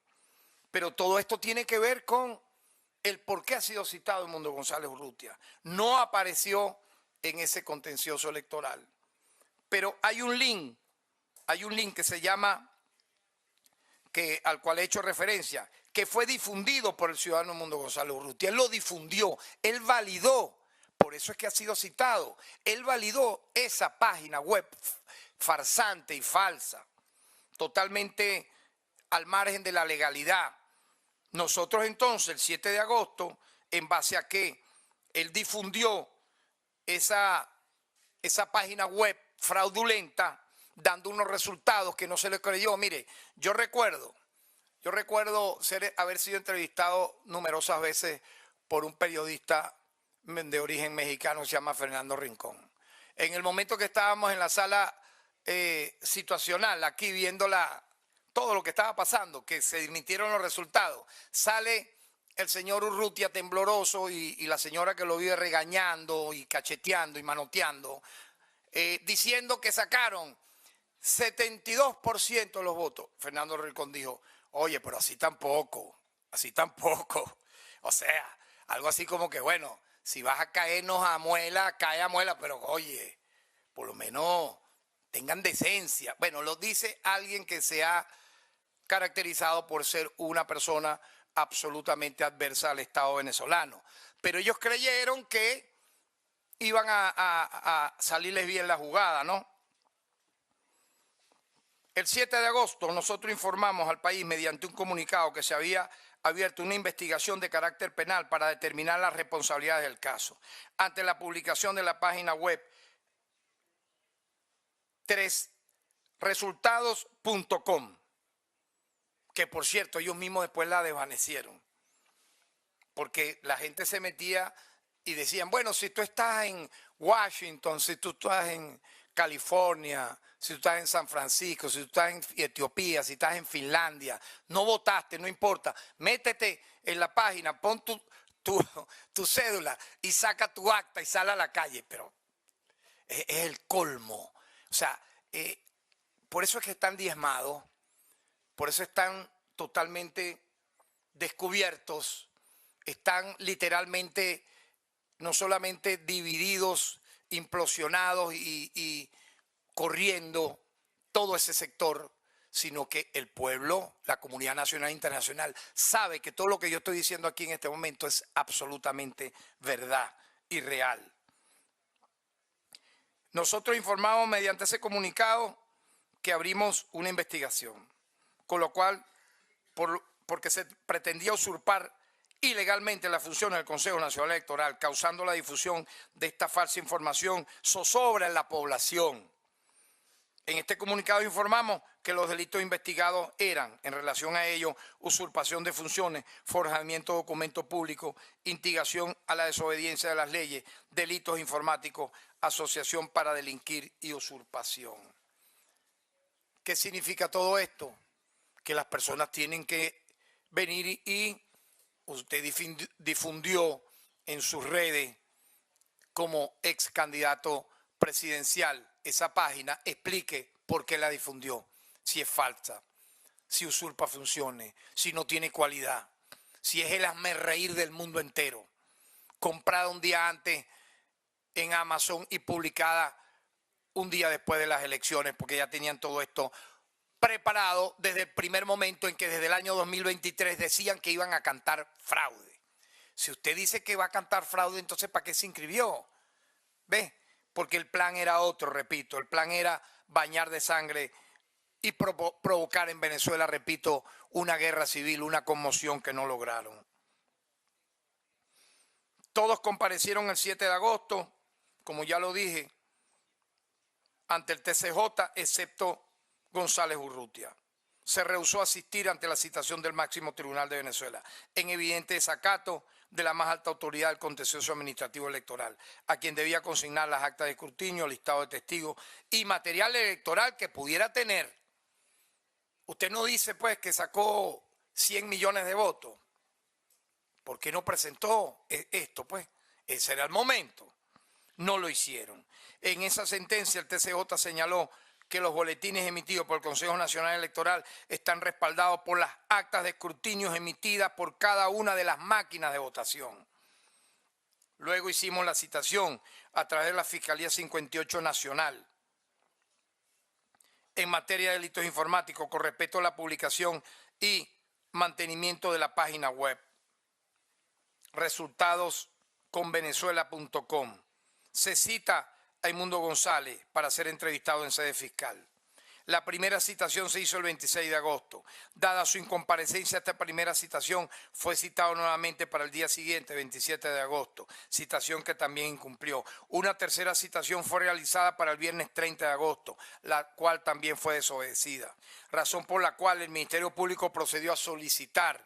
Pero todo esto tiene que ver con el por qué ha sido citado Edmundo González Urrutia. No apareció en ese contencioso electoral. Pero hay un link que se llama, al cual he hecho referencia, que fue difundido por el ciudadano Edmundo González Urrutia. Él lo difundió, él validó, por eso es que ha sido citado, él validó esa página web farsante y falsa, totalmente al margen de la legalidad. Nosotros entonces, el 7 de agosto, en base a que él difundió esa página web fraudulenta, dando unos resultados que no se le creyó. Mire, yo recuerdo haber sido entrevistado numerosas veces por un periodista de origen mexicano que se llama Fernando Rincón. En el momento que estábamos en la sala situacional, aquí viendo todo lo que estaba pasando, que se emitieron los resultados, sale el señor Urrutia tembloroso y la señora que lo vive regañando y cacheteando y manoteando, diciendo que sacaron 72% de los votos. Fernando Rincón dijo, oye, pero así tampoco. O sea, algo así como que, bueno, si vas a caernos a muela, cae a muela, pero oye, por lo menos tengan decencia. Bueno, lo dice alguien que se ha caracterizado por ser una persona absolutamente adversa al Estado venezolano. Pero ellos creyeron que iban a salirles bien la jugada, ¿no? El 7 de agosto nosotros informamos al país mediante un comunicado que se había abierto una investigación de carácter penal para determinar las responsabilidades del caso. Ante la publicación de la página web 3resultados.com, que por cierto ellos mismos después la desvanecieron, porque la gente se metía y decían, bueno, si tú estás en Washington, si tú estás en California, si tú estás en San Francisco, si tú estás en Etiopía, si estás en Finlandia, no votaste, no importa, métete en la página, pon tu cédula y saca tu acta y sal a la calle. Pero es el colmo. O sea, por eso es que están diezmados, por eso están totalmente descubiertos, están literalmente no solamente divididos, implosionados y corriendo todo ese sector, sino que el pueblo, la comunidad nacional e internacional, sabe que todo lo que yo estoy diciendo aquí en este momento es absolutamente verdad y real. Nosotros informamos mediante ese comunicado que abrimos una investigación, con lo cual, porque se pretendía usurpar ilegalmente la función del Consejo Nacional Electoral, causando la difusión de esta falsa información, zozobra en la población. En este comunicado informamos que los delitos investigados eran, en relación a ello, usurpación de funciones, forjamiento de documento público, instigación a la desobediencia de las leyes, delitos informáticos, asociación para delinquir y usurpación. ¿Qué significa todo esto? Que las personas tienen que venir y usted difundió en sus redes como ex candidato presidencial esa página, explique por qué la difundió, si es falsa, si usurpa funciones, si no tiene cualidad, si es el hazmerreír del mundo entero, comprada un día antes en Amazon y publicada un día después de las elecciones, porque ya tenían todo esto preparado desde el primer momento en que desde el año 2023 decían que iban a cantar fraude. Si usted dice que va a cantar fraude, entonces ¿para qué se inscribió? ¿Ve? Porque el plan era otro, repito, el plan era bañar de sangre y provocar en Venezuela, repito, una guerra civil, una conmoción que no lograron. Todos comparecieron el 7 de agosto, como ya lo dije, ante el TCJ, excepto González Urrutia. Se rehusó a asistir ante la citación del máximo tribunal de Venezuela, en evidente desacato de la más alta autoridad del contencioso administrativo electoral, a quien debía consignar las actas de escrutinio, listado de testigos y material electoral que pudiera tener Usted no dice pues que sacó 100 millones de votos. ¿Por qué no presentó esto pues? Ese era el momento. No lo hicieron. En esa sentencia el TCJ señaló que los boletines emitidos por el Consejo Nacional Electoral están respaldados por las actas de escrutinio emitidas por cada una de las máquinas de votación. Luego hicimos la citación a través de la Fiscalía 58 Nacional en materia de delitos informáticos con respecto a la publicación y mantenimiento de la página web. Resultados con venezuela.com. Se cita a Edmundo González para ser entrevistado en sede fiscal. La primera citación se hizo el 26 de agosto. Dada su incomparecencia a esta primera citación, fue citado nuevamente para el día siguiente, 27 de agosto, citación que también incumplió. Una tercera citación fue realizada para el viernes 30 de agosto, la cual también fue desobedecida, razón por la cual el Ministerio Público procedió a solicitar,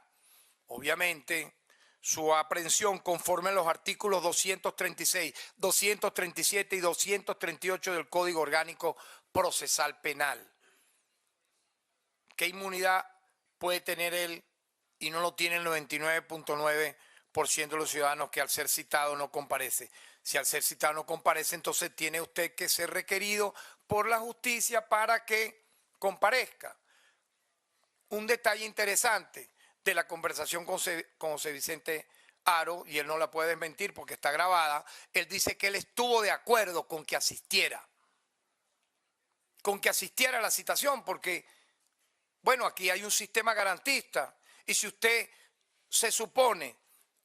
obviamente, su aprehensión conforme a los artículos 236, 237 y 238 del Código Orgánico Procesal Penal. ¿Qué inmunidad puede tener él y no lo tiene el 99.9% de los ciudadanos que al ser citado no comparece? Si al ser citado no comparece, entonces tiene usted que ser requerido por la justicia para que comparezca. Un detalle interesante de la conversación con José Vicente Haro, y él no la puede desmentir porque está grabada, él dice que él estuvo de acuerdo con que asistiera a la citación, porque, bueno, aquí hay un sistema garantista, y si usted se supone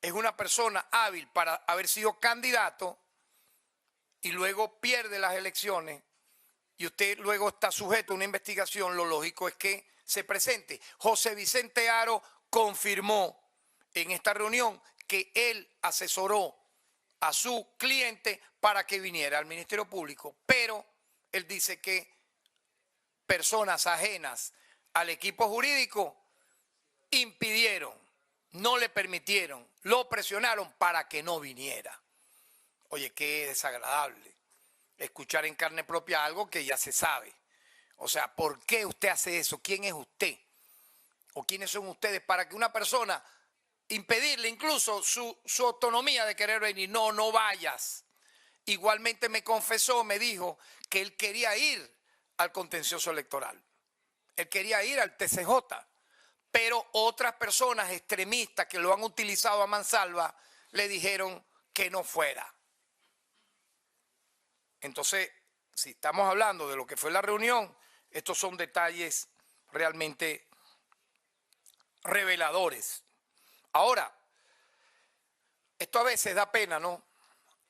es una persona hábil para haber sido candidato y luego pierde las elecciones y usted luego está sujeto a una investigación, lo lógico es que se presente. José Vicente Haro confirmó en esta reunión que él asesoró a su cliente para que viniera al Ministerio Público, pero él dice que personas ajenas al equipo jurídico impidieron, no le permitieron, lo presionaron para que no viniera. Oye, qué desagradable escuchar en carne propia algo que ya se sabe. O sea, ¿por qué usted hace eso? ¿Quién es usted? ¿O quiénes son ustedes para que una persona impedirle incluso su autonomía de querer venir? No, no vayas. Igualmente me confesó, me dijo que él quería ir al contencioso electoral. Él quería ir al TCJ, pero otras personas extremistas que lo han utilizado a mansalva le dijeron que no fuera. Entonces, si estamos hablando de lo que fue la reunión, estos son detalles realmente reveladores. Ahora, esto a veces da pena, ¿no?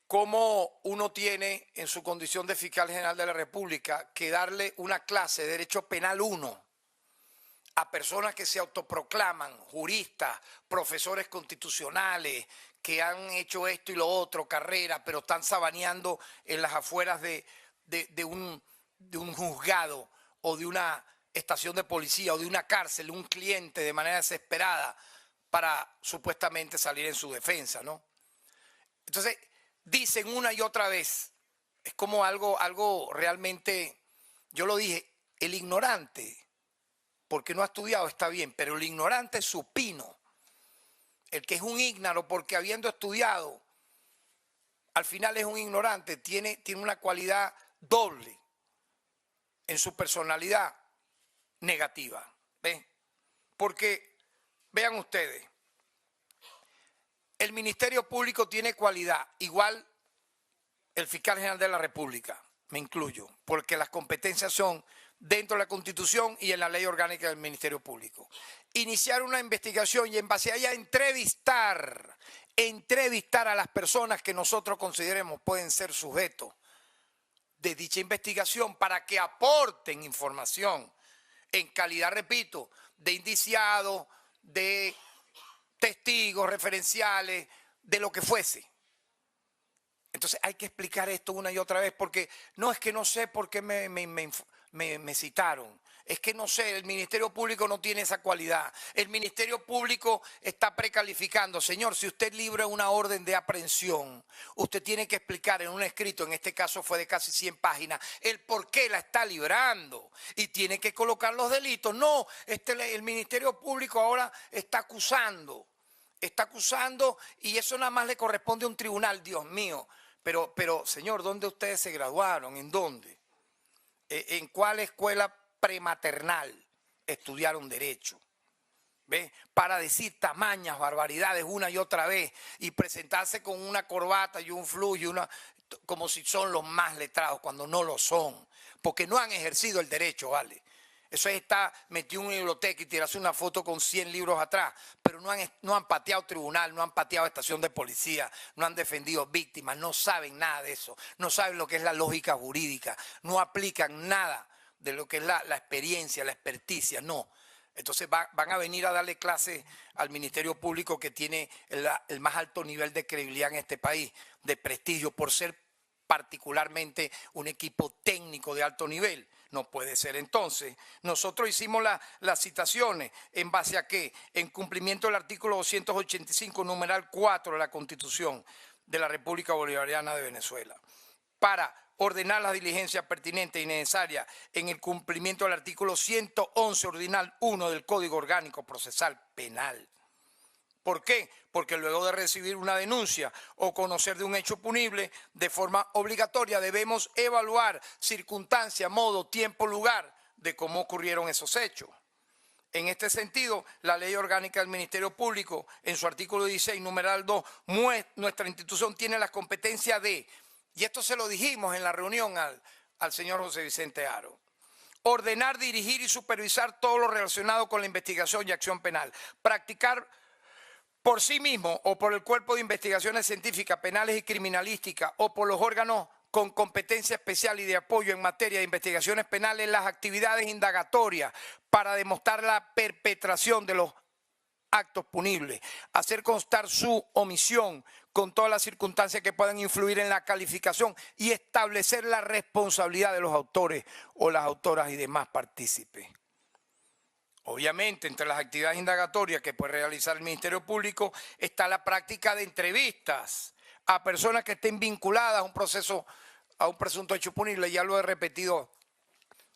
Cómo uno tiene en su condición de fiscal general de la República que darle una clase de Derecho Penal 1 a personas que se autoproclaman juristas, profesores constitucionales, que han hecho esto y lo otro, carrera, pero están sabaneando en las afueras de un juzgado o de una estación de policía o de una cárcel, un cliente de manera desesperada para supuestamente salir en su defensa, ¿no? Entonces, dicen una y otra vez, es como algo realmente, yo lo dije, el ignorante, porque no ha estudiado está bien, pero el ignorante es supino. El que es un ígnaro porque habiendo estudiado, al final es un ignorante, tiene una cualidad doble en su personalidad negativa. ¿Ven? Porque, vean ustedes, el Ministerio Público tiene cualidad, igual el Fiscal General de la República, me incluyo, porque las competencias son dentro de la Constitución y en la Ley Orgánica del Ministerio Público. Iniciar una investigación y en base a ella entrevistar a las personas que nosotros consideremos pueden ser sujetos de dicha investigación para que aporten información en calidad, repito, de indiciado, de testigos referenciales, de lo que fuese. Entonces hay que explicar esto una y otra vez porque no es que no sé por qué me citaron, Es que no sé, el Ministerio Público no tiene esa cualidad. El Ministerio Público está precalificando. Señor, si usted libra una orden de aprehensión, usted tiene que explicar en un escrito, en este caso fue de casi 100 páginas, el por qué la está librando. Y tiene que colocar los delitos. No, el Ministerio Público ahora está acusando y eso nada más le corresponde a un tribunal, Dios mío. Pero señor, ¿dónde ustedes se graduaron? ¿En dónde? ¿En cuál escuela prematernal estudiaron derecho? ¿Ve? Para decir tamañas barbaridades una y otra vez y presentarse con una corbata y un flu y como si son los más letrados cuando no lo son, porque no han ejercido el derecho, ¿vale? Eso está metido en una biblioteca y tirarse una foto con 100 libros atrás, pero no han pateado tribunal, no han pateado estación de policía, no han defendido víctimas, no saben nada de eso, no saben lo que es la lógica jurídica, no aplican nada de lo que es la experiencia, la experticia, no. Entonces van a venir a darle clase al Ministerio Público, que tiene el más alto nivel de credibilidad en este país, de prestigio, por ser particularmente un equipo técnico de alto nivel. No puede ser. Entonces, nosotros hicimos las citaciones en base a qué, en cumplimiento del artículo 285, numeral 4 de la Constitución de la República Bolivariana de Venezuela, para ordenar las diligencias pertinentes y necesarias en el cumplimiento del artículo 111, ordinal 1 del Código Orgánico Procesal Penal. ¿Por qué? Porque luego de recibir una denuncia o conocer de un hecho punible, de forma obligatoria debemos evaluar circunstancia, modo, tiempo, lugar de cómo ocurrieron esos hechos. En este sentido, la Ley Orgánica del Ministerio Público, en su artículo 16, numeral 2, nuestra institución tiene las competencias de, y esto se lo dijimos en la reunión al señor José Vicente Haro, ordenar, dirigir y supervisar todo lo relacionado con la investigación y acción penal, practicar por sí mismo o por el Cuerpo de Investigaciones Científicas, Penales y Criminalísticas o por los órganos con competencia especial y de apoyo en materia de investigaciones penales las actividades indagatorias para demostrar la perpetración de los actos punibles, hacer constar su omisión con todas las circunstancias que puedan influir en la calificación y establecer la responsabilidad de los autores o las autoras y demás partícipes. Obviamente, entre las actividades indagatorias que puede realizar el Ministerio Público está la práctica de entrevistas a personas que estén vinculadas a un proceso, a un presunto hecho punible. Ya lo he repetido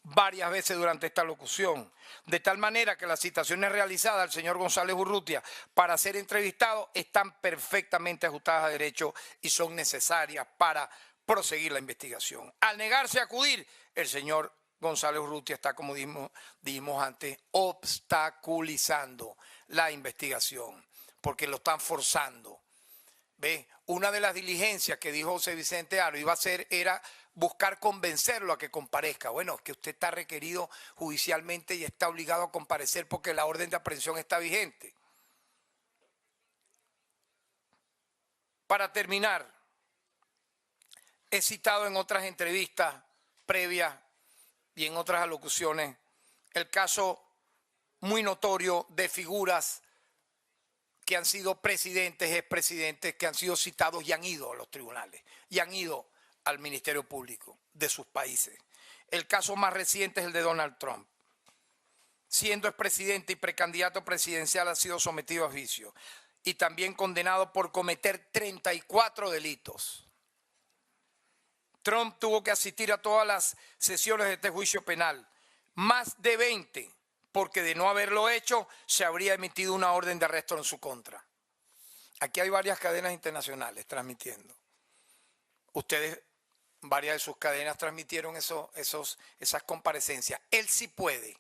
varias veces durante esta locución, de tal manera que las citaciones realizadas al señor González Urrutia para ser entrevistado están perfectamente ajustadas a derecho y son necesarias para proseguir la investigación. Al negarse a acudir, el señor González Urrutia está, como dijimos antes, obstaculizando la investigación, porque lo están forzando. ¿Ve? Una de las diligencias que dijo José Vicente Haro iba a hacer era buscar convencerlo a que comparezca. Bueno, es que usted está requerido judicialmente y está obligado a comparecer porque la orden de aprehensión está vigente. Para terminar, he citado en otras entrevistas previas y en otras alocuciones el caso muy notorio de figuras que han sido presidentes, expresidentes, que han sido citados y han ido a los tribunales y han ido al Ministerio Público de sus países. El caso más reciente es el de Donald Trump. Siendo expresidente y precandidato presidencial, ha sido sometido a juicio y también condenado por cometer 34 delitos. Trump tuvo que asistir a todas las sesiones de este juicio penal, más de 20, porque de no haberlo hecho se habría emitido una orden de arresto en su contra. Aquí hay varias cadenas internacionales transmitiendo. Ustedes, varias de sus cadenas transmitieron esas comparecencias. Él sí puede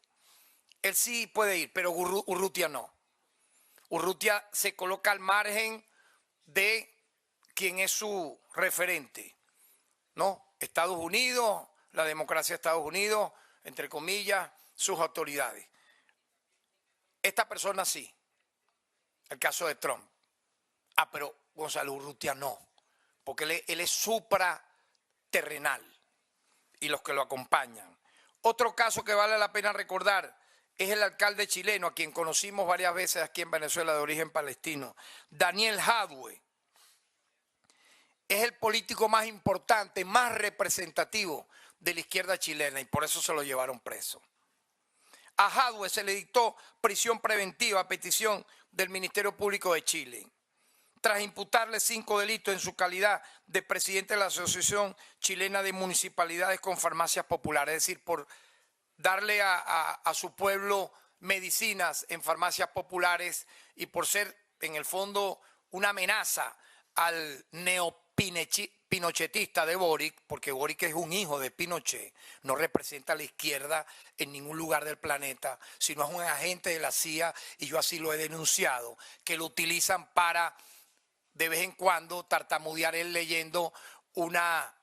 ir, pero Urrutia no. Urrutia se coloca al margen de quien es su referente, ¿no? Estados Unidos, la democracia de Estados Unidos, entre comillas, sus autoridades. Esta persona sí, el caso de Trump. Pero Gonzalo Urrutia no, porque él es supraterrenal y los que lo acompañan. Otro caso que vale la pena recordar es el alcalde chileno, a quien conocimos varias veces aquí en Venezuela, de origen palestino, Daniel Jadwe. Es el político más importante, más representativo de la izquierda chilena y por eso se lo llevaron preso. A Jadwe se le dictó prisión preventiva a petición del Ministerio Público de Chile, tras imputarle 5 delitos en su calidad de presidente de la Asociación Chilena de Municipalidades con Farmacias Populares, es decir, por darle a su pueblo medicinas en farmacias populares y por ser, en el fondo, una amenaza al neopinochetista de Boric, porque Boric es un hijo de Pinochet, no representa a la izquierda en ningún lugar del planeta, sino es un agente de la CIA, y yo así lo he denunciado, que lo utilizan para, de vez en cuando, tartamudear él leyendo unas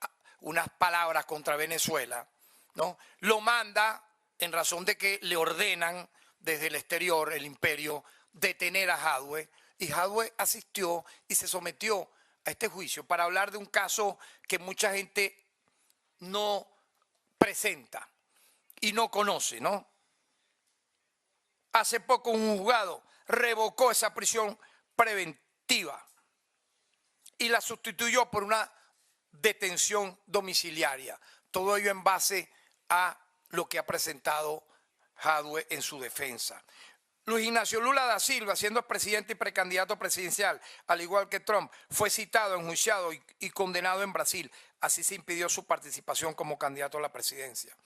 palabras contra Venezuela, ¿no? Lo manda en razón de que le ordenan desde el exterior, el imperio, detener a Jadwe, y Jadwe asistió y se sometió a este juicio para hablar de un caso que mucha gente no presenta y no conoce, ¿no? Hace poco un juzgado revocó esa prisión preventiva y la sustituyó por una detención domiciliaria. Todo ello en base a lo que ha presentado Jadwe en su defensa. Luis Ignacio Lula da Silva, siendo presidente y precandidato presidencial, al igual que Trump, fue citado, enjuiciado y condenado en Brasil. Así se impidió su participación como candidato a la presidencia.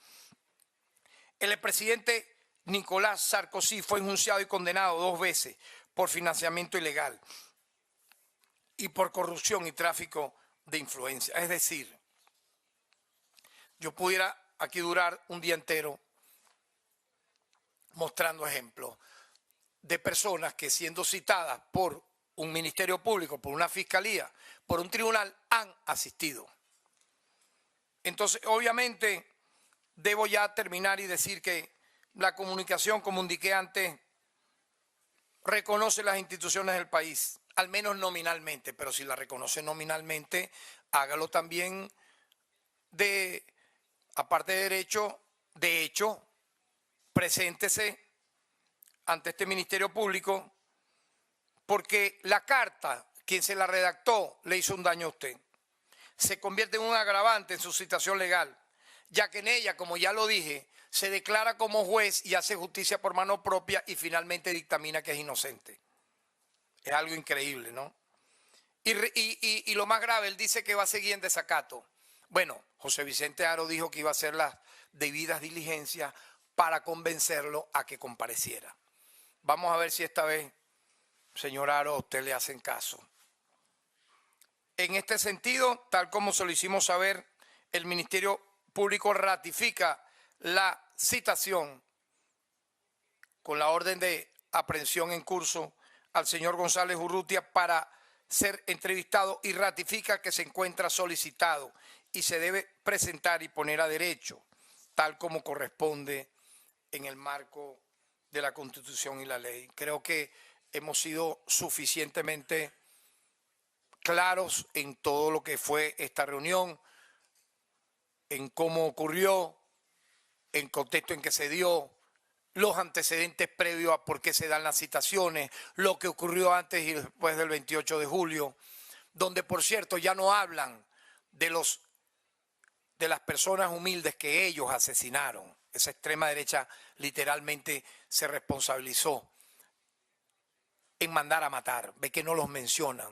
El expresidente Nicolás Sarkozy fue enjuiciado y condenado 2 veces por financiamiento ilegal y por corrupción y tráfico de influencia. Es decir, yo pudiera aquí durar un día entero mostrando ejemplos de personas que, siendo citadas por un ministerio público, por una fiscalía, por un tribunal, han asistido. Entonces, obviamente, debo ya terminar y decir que la comunicación, como indiqué antes, reconoce las instituciones del país, al menos nominalmente, pero si la reconoce nominalmente, hágalo también aparte de derecho, de hecho, preséntese ante este Ministerio Público, porque la carta, quien se la redactó, le hizo un daño a usted. Se convierte en un agravante en su situación legal, ya que en ella, como ya lo dije, se declara como juez y hace justicia por mano propia y finalmente dictamina que es inocente. Es algo increíble, ¿no? Y lo más grave, él dice que va a seguir en desacato. Bueno, José Vicente Aro dijo que iba a hacer las debidas diligencias para convencerlo a que compareciera. Vamos a ver si esta vez, señor Aro, a usted le hacen caso. En este sentido, tal como se lo hicimos saber, el Ministerio Público ratifica la citación con la orden de aprehensión en curso al señor González Urrutia para ser entrevistado y ratifica que se encuentra solicitado y se debe presentar y poner a derecho, tal como corresponde en el marco de la Constitución y la ley. Creo que hemos sido suficientemente claros en todo lo que fue esta reunión, en cómo ocurrió, en contexto en que se dio, los antecedentes previos a por qué se dan las citaciones, lo que ocurrió antes y después del 28 de julio, donde, por cierto, ya no hablan de las personas humildes que ellos asesinaron. Esa extrema derecha literalmente se responsabilizó en mandar a matar. Ve que no los mencionan.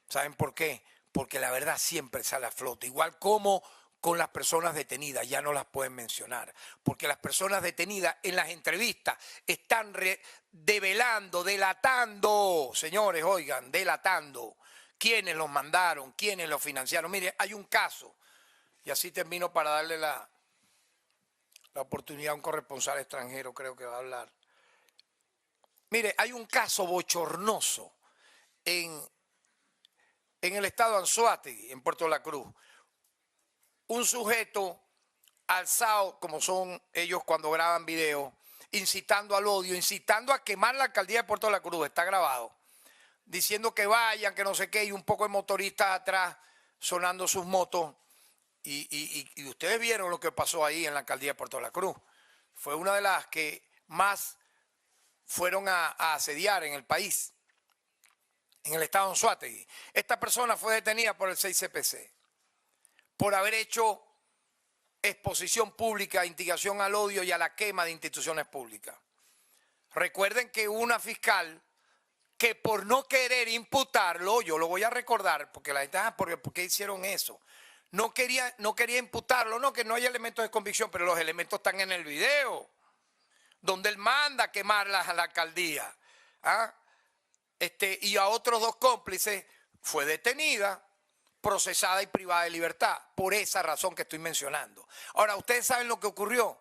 ¿Saben por qué? Porque la verdad siempre sale a flote. Igual como con las personas detenidas, ya no las pueden mencionar. Porque las personas detenidas en las entrevistas están develando, delatando, señores, oigan, delatando quiénes los mandaron, quiénes los financiaron. Mire, hay un caso, y así termino para darle la oportunidad a un corresponsal extranjero, creo que va a hablar. Mire, hay un caso bochornoso en el estado de Anzoátegui, en Puerto La Cruz. Un sujeto alzado, como son ellos cuando graban videos, incitando al odio, incitando a quemar la alcaldía de Puerto La Cruz, está grabado, diciendo que vayan, que no sé qué, y un poco de motoristas atrás sonando sus motos. Y ustedes vieron lo que pasó ahí en la alcaldía de Puerto La Cruz. Fue una de las que más fueron a asediar en el país, en el estado de Anzoátegui. Esta persona fue detenida por el 6CPC por haber hecho exposición pública, instigación al odio y a la quema de instituciones públicas. Recuerden que una fiscal que por no querer imputarlo, yo lo voy a recordar, porque la gente, ¿por qué hicieron eso? No quería imputarlo, no, que no hay elementos de convicción, pero los elementos están en el video, donde él manda a quemar la alcaldía. Y a otros 2 cómplices fue detenida, procesada y privada de libertad, por esa razón que estoy mencionando. Ahora, ustedes saben lo que ocurrió,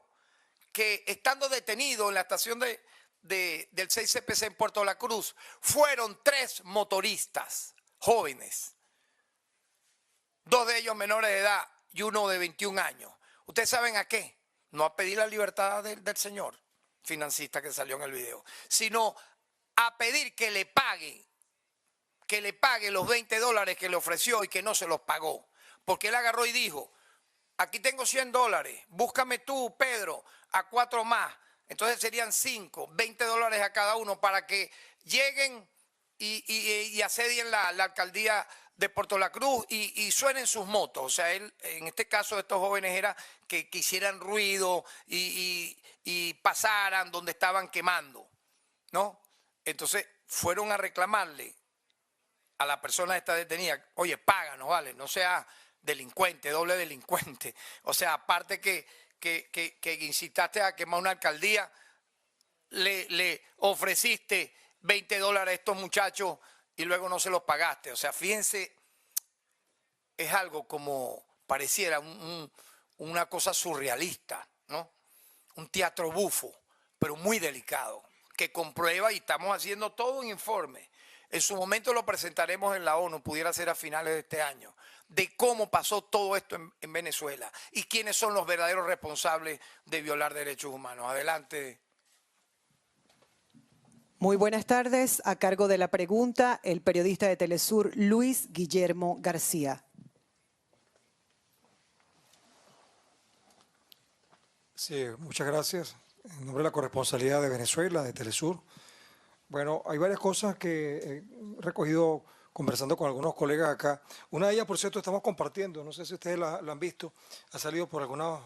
que estando detenido en la estación del 6CPC en Puerto La Cruz, fueron 3 motoristas jóvenes, 2 de ellos menores de edad y uno de 21 años. ¿Ustedes saben a qué? No a pedir la libertad del señor financista que salió en el video, sino a pedir que le pague los $20 que le ofreció y que no se los pagó. Porque él agarró y dijo, aquí tengo $100, búscame tú, Pedro, a 4 más. Entonces serían 5, $20 a cada uno para que lleguen y asedien la alcaldía de Puerto La Cruz y suenen sus motos. O sea, él, en este caso de estos jóvenes era que hicieran ruido y pasaran donde estaban quemando, ¿no? Entonces fueron a reclamarle a la persona esta detenida, oye, páganos, ¿vale? No sea delincuente, doble delincuente. O sea, aparte que incitaste a quemar una alcaldía, le ofreciste $20 a estos muchachos y luego no se los pagaste. O sea, fíjense, es algo como pareciera una cosa surrealista, ¿no? Un teatro bufo, pero muy delicado, que comprueba, y estamos haciendo todo un informe. En su momento lo presentaremos en la ONU, pudiera ser a finales de este año, de cómo pasó todo esto en Venezuela y quiénes son los verdaderos responsables de violar derechos humanos. Adelante. Muy buenas tardes. A cargo de la pregunta, el periodista de Telesur, Luis Guillermo García. Sí, muchas gracias. En nombre de la corresponsabilidad de Venezuela, de Telesur. Bueno, hay varias cosas que he recogido conversando con algunos colegas acá. Una de ellas, por cierto, estamos compartiendo, no sé si ustedes la han visto, ha salido por algunos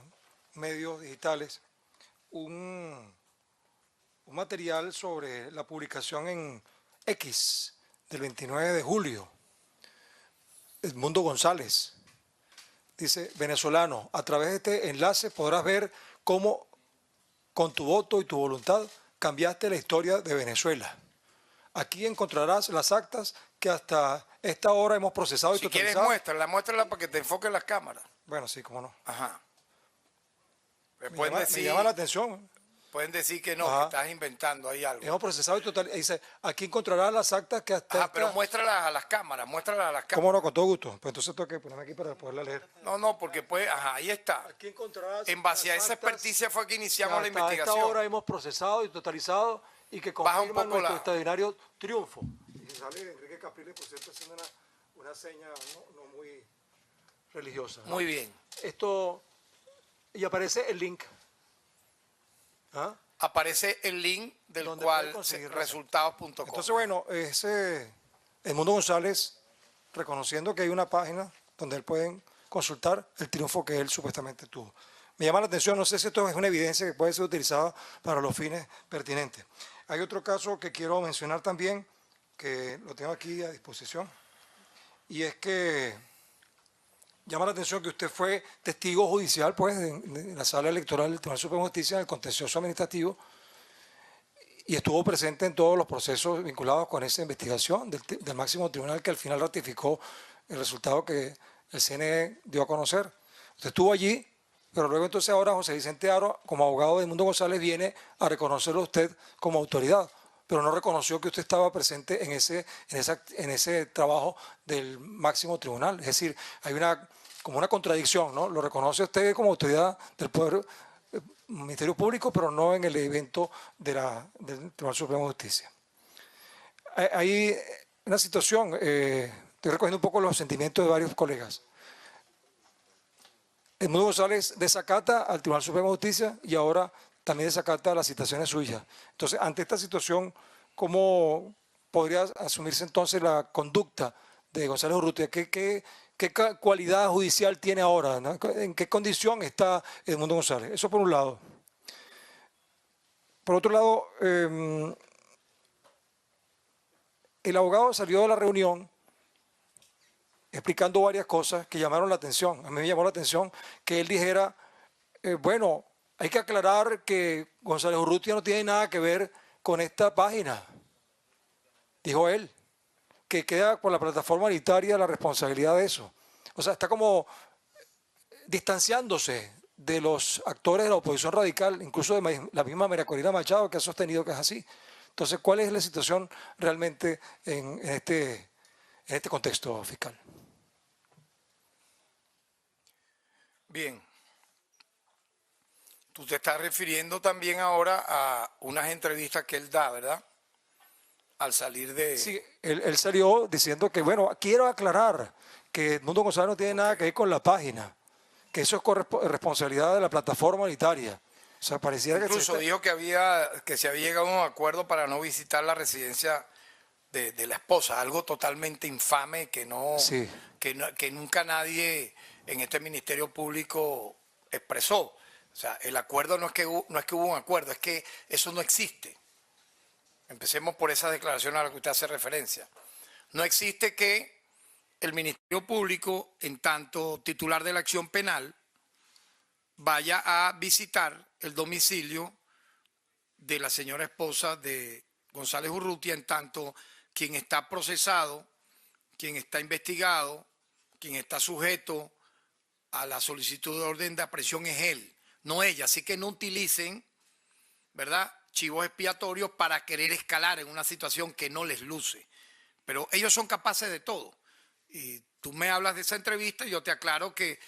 medios digitales, un material sobre la publicación en X del 29 de julio. Edmundo González dice, venezolano, a través de este enlace podrás ver cómo con tu voto y tu voluntad cambiaste la historia de Venezuela. Aquí encontrarás las actas que hasta esta hora hemos procesado y totalizado. Si quieres, muéstrala para que te enfoquen las cámaras. Bueno, sí, cómo no. Ajá. Me llama la atención. Pueden decir que no, que estás inventando ahí algo. Hemos procesado y totalizado. Dice, aquí encontrarás las actas que hasta pero muéstralas a las cámaras, ¿Cómo no? Con todo gusto. Pues entonces tengo que ponerme aquí para poderla leer. No, porque pues, ahí está. Aquí encontrarás en base a esa experticia fue que iniciamos la investigación. Hasta esta hora hemos procesado y totalizado y que confirman nuestro extraordinario triunfo. Y sale Enrique Capriles, por cierto, haciendo una seña no muy religiosa, ¿no? Muy bien. Y aparece el link. Aparece el link del cual resultados.com. Entonces, bueno, Edmundo González, reconociendo que hay una página donde él pueden consultar el triunfo que él supuestamente tuvo. Me llama la atención, no sé si esto es una evidencia que puede ser utilizada para los fines pertinentes. Hay otro caso que quiero mencionar también, que lo tengo aquí a disposición, y es que llama la atención que usted fue testigo judicial, pues, en la sala electoral del Tribunal Supremo de Justicia, en el contencioso administrativo, y estuvo presente en todos los procesos vinculados con esa investigación del máximo tribunal que al final ratificó el resultado que el CNE dio a conocer. Usted estuvo allí, pero luego entonces ahora José Vicente Aro, como abogado de Edmundo González, viene a reconocerlo a usted como autoridad, pero no reconoció que usted estaba presente en ese trabajo del máximo tribunal. Es decir, hay como una contradicción, ¿no? Lo reconoce usted como autoridad del Poder Ministerio Público, pero no en el evento del Tribunal Supremo de Justicia. Hay una situación, estoy recogiendo un poco los sentimientos de varios colegas. Edmundo González desacata al Tribunal Supremo de Justicia y ahora también desacata las citaciones suyas. Entonces, ante esta situación, ¿cómo podría asumirse entonces la conducta de González Urrutia? ¿Qué qué cualidad judicial tiene ahora, ¿no? En qué condición está Edmundo González. Eso por un lado. Por otro lado, el abogado salió de la reunión explicando varias cosas que llamaron la atención. A mí me llamó la atención que él dijera, bueno, hay que aclarar que González Urrutia no tiene nada que ver con esta página, dijo él, que queda por la plataforma unitaria la responsabilidad de eso. O sea, está como distanciándose de los actores de la oposición radical, incluso de la misma María Corina Machado, que ha sostenido que es así. Entonces, ¿cuál es la situación realmente en este contexto fiscal? Bien. Tú te estás refiriendo también ahora a unas entrevistas que él da, ¿verdad? Al salir de... Sí, él salió diciendo que, bueno, quiero aclarar que Edmundo González no tiene nada que ver con la página, que eso es responsabilidad de la plataforma unitaria. O sea, pareciera que... Incluso dijo que se había llegado a un acuerdo para no visitar la residencia de la esposa, algo totalmente infame que Sí. que nunca nadie en este Ministerio Público expresó. O sea, el acuerdo no es que hubo un acuerdo, es que eso no existe. Empecemos por esa declaración a la que usted hace referencia. No existe que el Ministerio Público, en tanto titular de la acción penal, vaya a visitar el domicilio de la señora esposa de González Urrutia, en tanto quien está procesado, quien está investigado, quien está sujeto a la solicitud de orden de aprehensión es él, no ella. Así que no utilicen, ¿verdad?, chivos expiatorios para querer escalar en una situación que no les luce. Pero ellos son capaces de todo. Y tú me hablas de esa entrevista y yo te aclaro que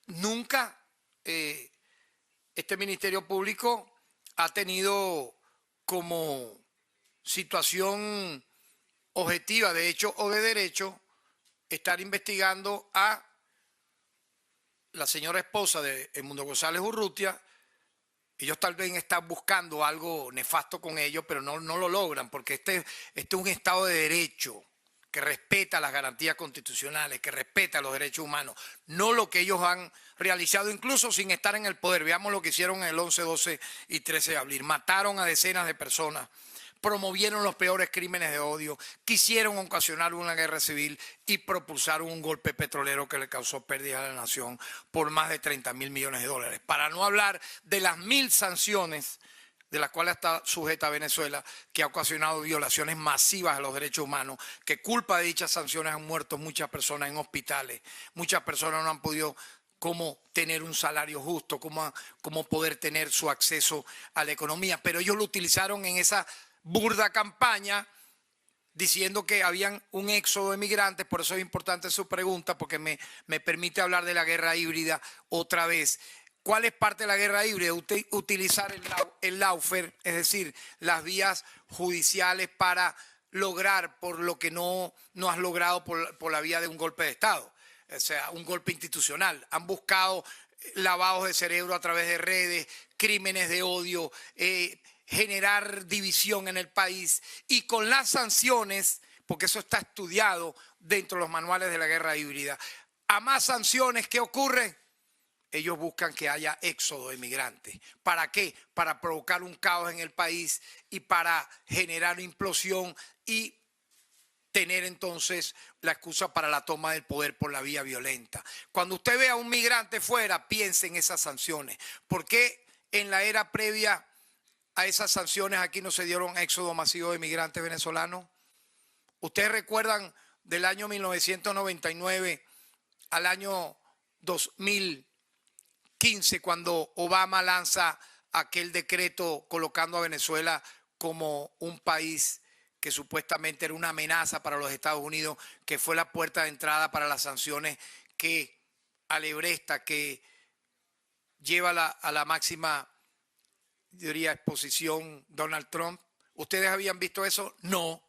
nunca este Ministerio Público ha tenido como situación objetiva, de hecho o de derecho, estar investigando a la señora esposa de Edmundo González Urrutia. Ellos tal vez están buscando algo nefasto con ellos, pero no lo logran, porque este es un Estado de Derecho que respeta las garantías constitucionales, que respeta los derechos humanos, no lo que ellos han realizado, incluso sin estar en el poder. Veamos lo que hicieron en el 11, 12 y 13 de abril. Mataron a decenas de personas, promovieron los peores crímenes de odio, quisieron ocasionar una guerra civil y propulsaron un golpe petrolero que le causó pérdidas a la nación por más de 30.000 millones de dólares. Para no hablar de las 1.000 sanciones de las cuales está sujeta Venezuela, que ha ocasionado violaciones masivas a los derechos humanos, que culpa de dichas sanciones han muerto muchas personas en hospitales, muchas personas no han podido cómo tener un salario justo, cómo poder tener su acceso a la economía, pero ellos lo utilizaron en esa burda campaña diciendo que habían un éxodo de migrantes. Por eso es importante su pregunta, porque me permite hablar de la guerra híbrida otra vez. ¿Cuál es parte de la guerra híbrida? Utilizar el lawfare, es decir, las vías judiciales para lograr por lo que no has logrado por la vía de un golpe de Estado, o sea, un golpe institucional. Han buscado lavados de cerebro a través de redes, crímenes de odio, generar división en el país, y con las sanciones, porque eso está estudiado dentro de los manuales de la guerra híbrida, a más sanciones, ¿qué ocurre? Ellos buscan que haya éxodo de migrantes. ¿Para qué? Para provocar un caos en el país y para generar implosión y tener entonces la excusa para la toma del poder por la vía violenta. Cuando usted ve a un migrante fuera, piense en esas sanciones. ¿Por qué en la era previa a esas sanciones aquí no se dieron éxodo masivo de migrantes venezolanos? ¿Ustedes recuerdan del año 1999 al año 2015, cuando Obama lanza aquel decreto colocando a Venezuela como un país que supuestamente era una amenaza para los Estados Unidos, que fue la puerta de entrada para las sanciones que alebresta, que lleva a la máxima, yo diría, exposición Donald Trump? ¿Ustedes habían visto eso? No,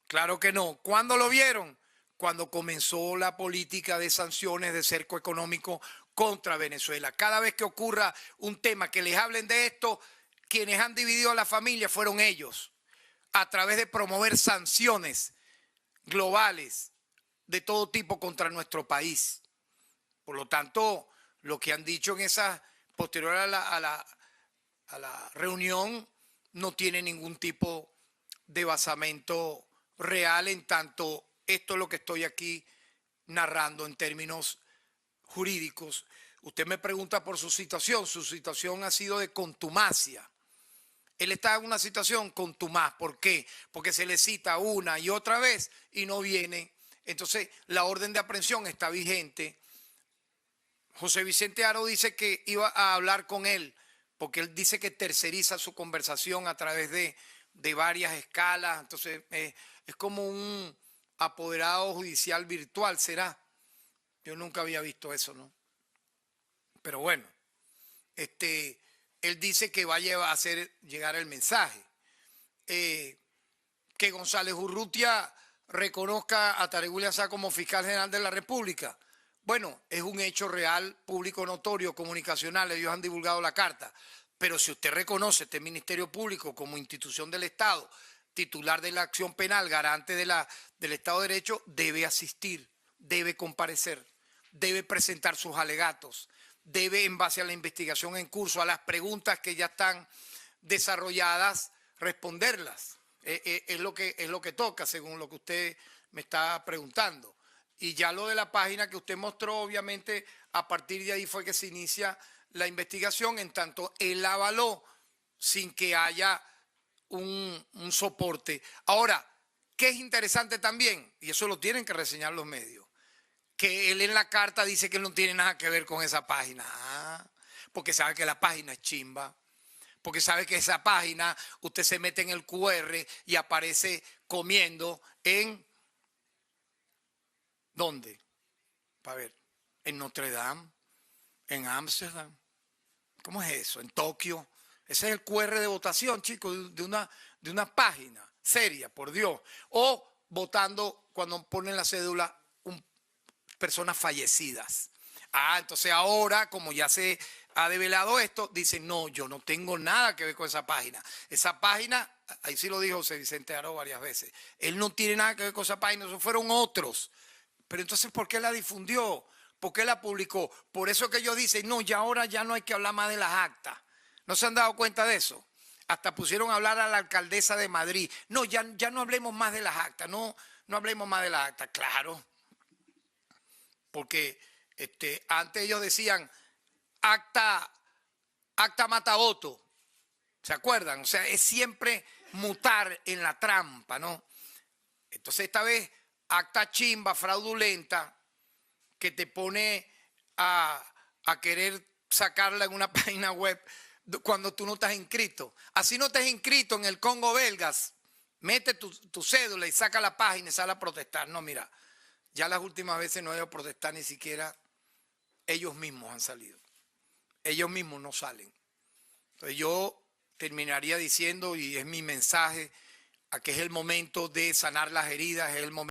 claro que no. ¿Cuándo lo vieron? Cuando comenzó la política de sanciones, de cerco económico contra Venezuela. Cada vez que ocurra un tema que les hablen de esto, quienes han dividido a la familia fueron ellos, a través de promover sanciones globales, de todo tipo contra nuestro país. Por lo tanto, lo que han dicho en esa posterior a la reunión no tiene ningún tipo de basamento real, en tanto esto es lo que estoy aquí narrando en términos jurídicos. Usted me pregunta por su situación ha sido de contumacia. Él está en una situación contumaz. ¿Por qué? Porque se le cita una y otra vez y no viene. Entonces, la orden de aprehensión está vigente. José Vicente Aro dice que iba a hablar con él, porque él dice que terceriza su conversación a través de varias escalas. Entonces, es como un apoderado judicial virtual, ¿será? Yo nunca había visto eso, ¿no? Pero bueno, él dice que va a hacer llegar el mensaje. Que González Urrutia reconozca a Tarek William Saá como fiscal general de la República. Bueno, es un hecho real, público, notorio, comunicacional, ellos han divulgado la carta. Pero si usted reconoce este Ministerio Público como institución del Estado, titular de la acción penal, garante del Estado de Derecho, debe asistir, debe comparecer, debe presentar sus alegatos, debe, en base a la investigación en curso, a las preguntas que ya están desarrolladas, responderlas. Es lo que toca, según lo que usted me está preguntando. Y ya lo de la página que usted mostró, obviamente, a partir de ahí fue que se inicia la investigación, en tanto él la avaló sin que haya un soporte. Ahora, ¿qué es interesante también? Y eso lo tienen que reseñar los medios, que él en la carta dice que él no tiene nada que ver con esa página. Porque sabe que la página es chimba. Porque sabe que esa página, usted se mete en el QR y aparece comiendo en... ¿Dónde? Para ver, en Notre Dame, en Ámsterdam. ¿Cómo es eso? En Tokio. Ese es el QR de votación, chicos, de una página seria, por Dios. O votando cuando ponen la cédula personas fallecidas. Entonces ahora, como ya se ha develado esto, dicen, no, yo no tengo nada que ver con esa página. Esa página, ahí sí lo dijo José Vicente Aro varias veces, él no tiene nada que ver con esa página, esos fueron otros. Pero entonces, ¿por qué la difundió? ¿Por qué la publicó? Por eso que ellos dicen, no, ya ahora ya no hay que hablar más de las actas. ¿No se han dado cuenta de eso? Hasta pusieron a hablar a la alcaldesa de Madrid. No, ya no hablemos más de las actas, no hablemos más de las actas. Claro, porque antes ellos decían, acta mata voto. ¿Se acuerdan? O sea, es siempre mutar en la trampa, ¿no? Entonces esta vez, acta chimba, fraudulenta, que te pone a querer sacarla en una página web cuando tú no estás inscrito. Así no estás inscrito en el Congo belgas, mete tu cédula y saca la página y sale a protestar. No, mira, ya las últimas veces no he ido a protestar, ni siquiera ellos mismos han salido. Ellos mismos no salen. Entonces yo terminaría diciendo, y es mi mensaje, a que es el momento de sanar las heridas, es el momento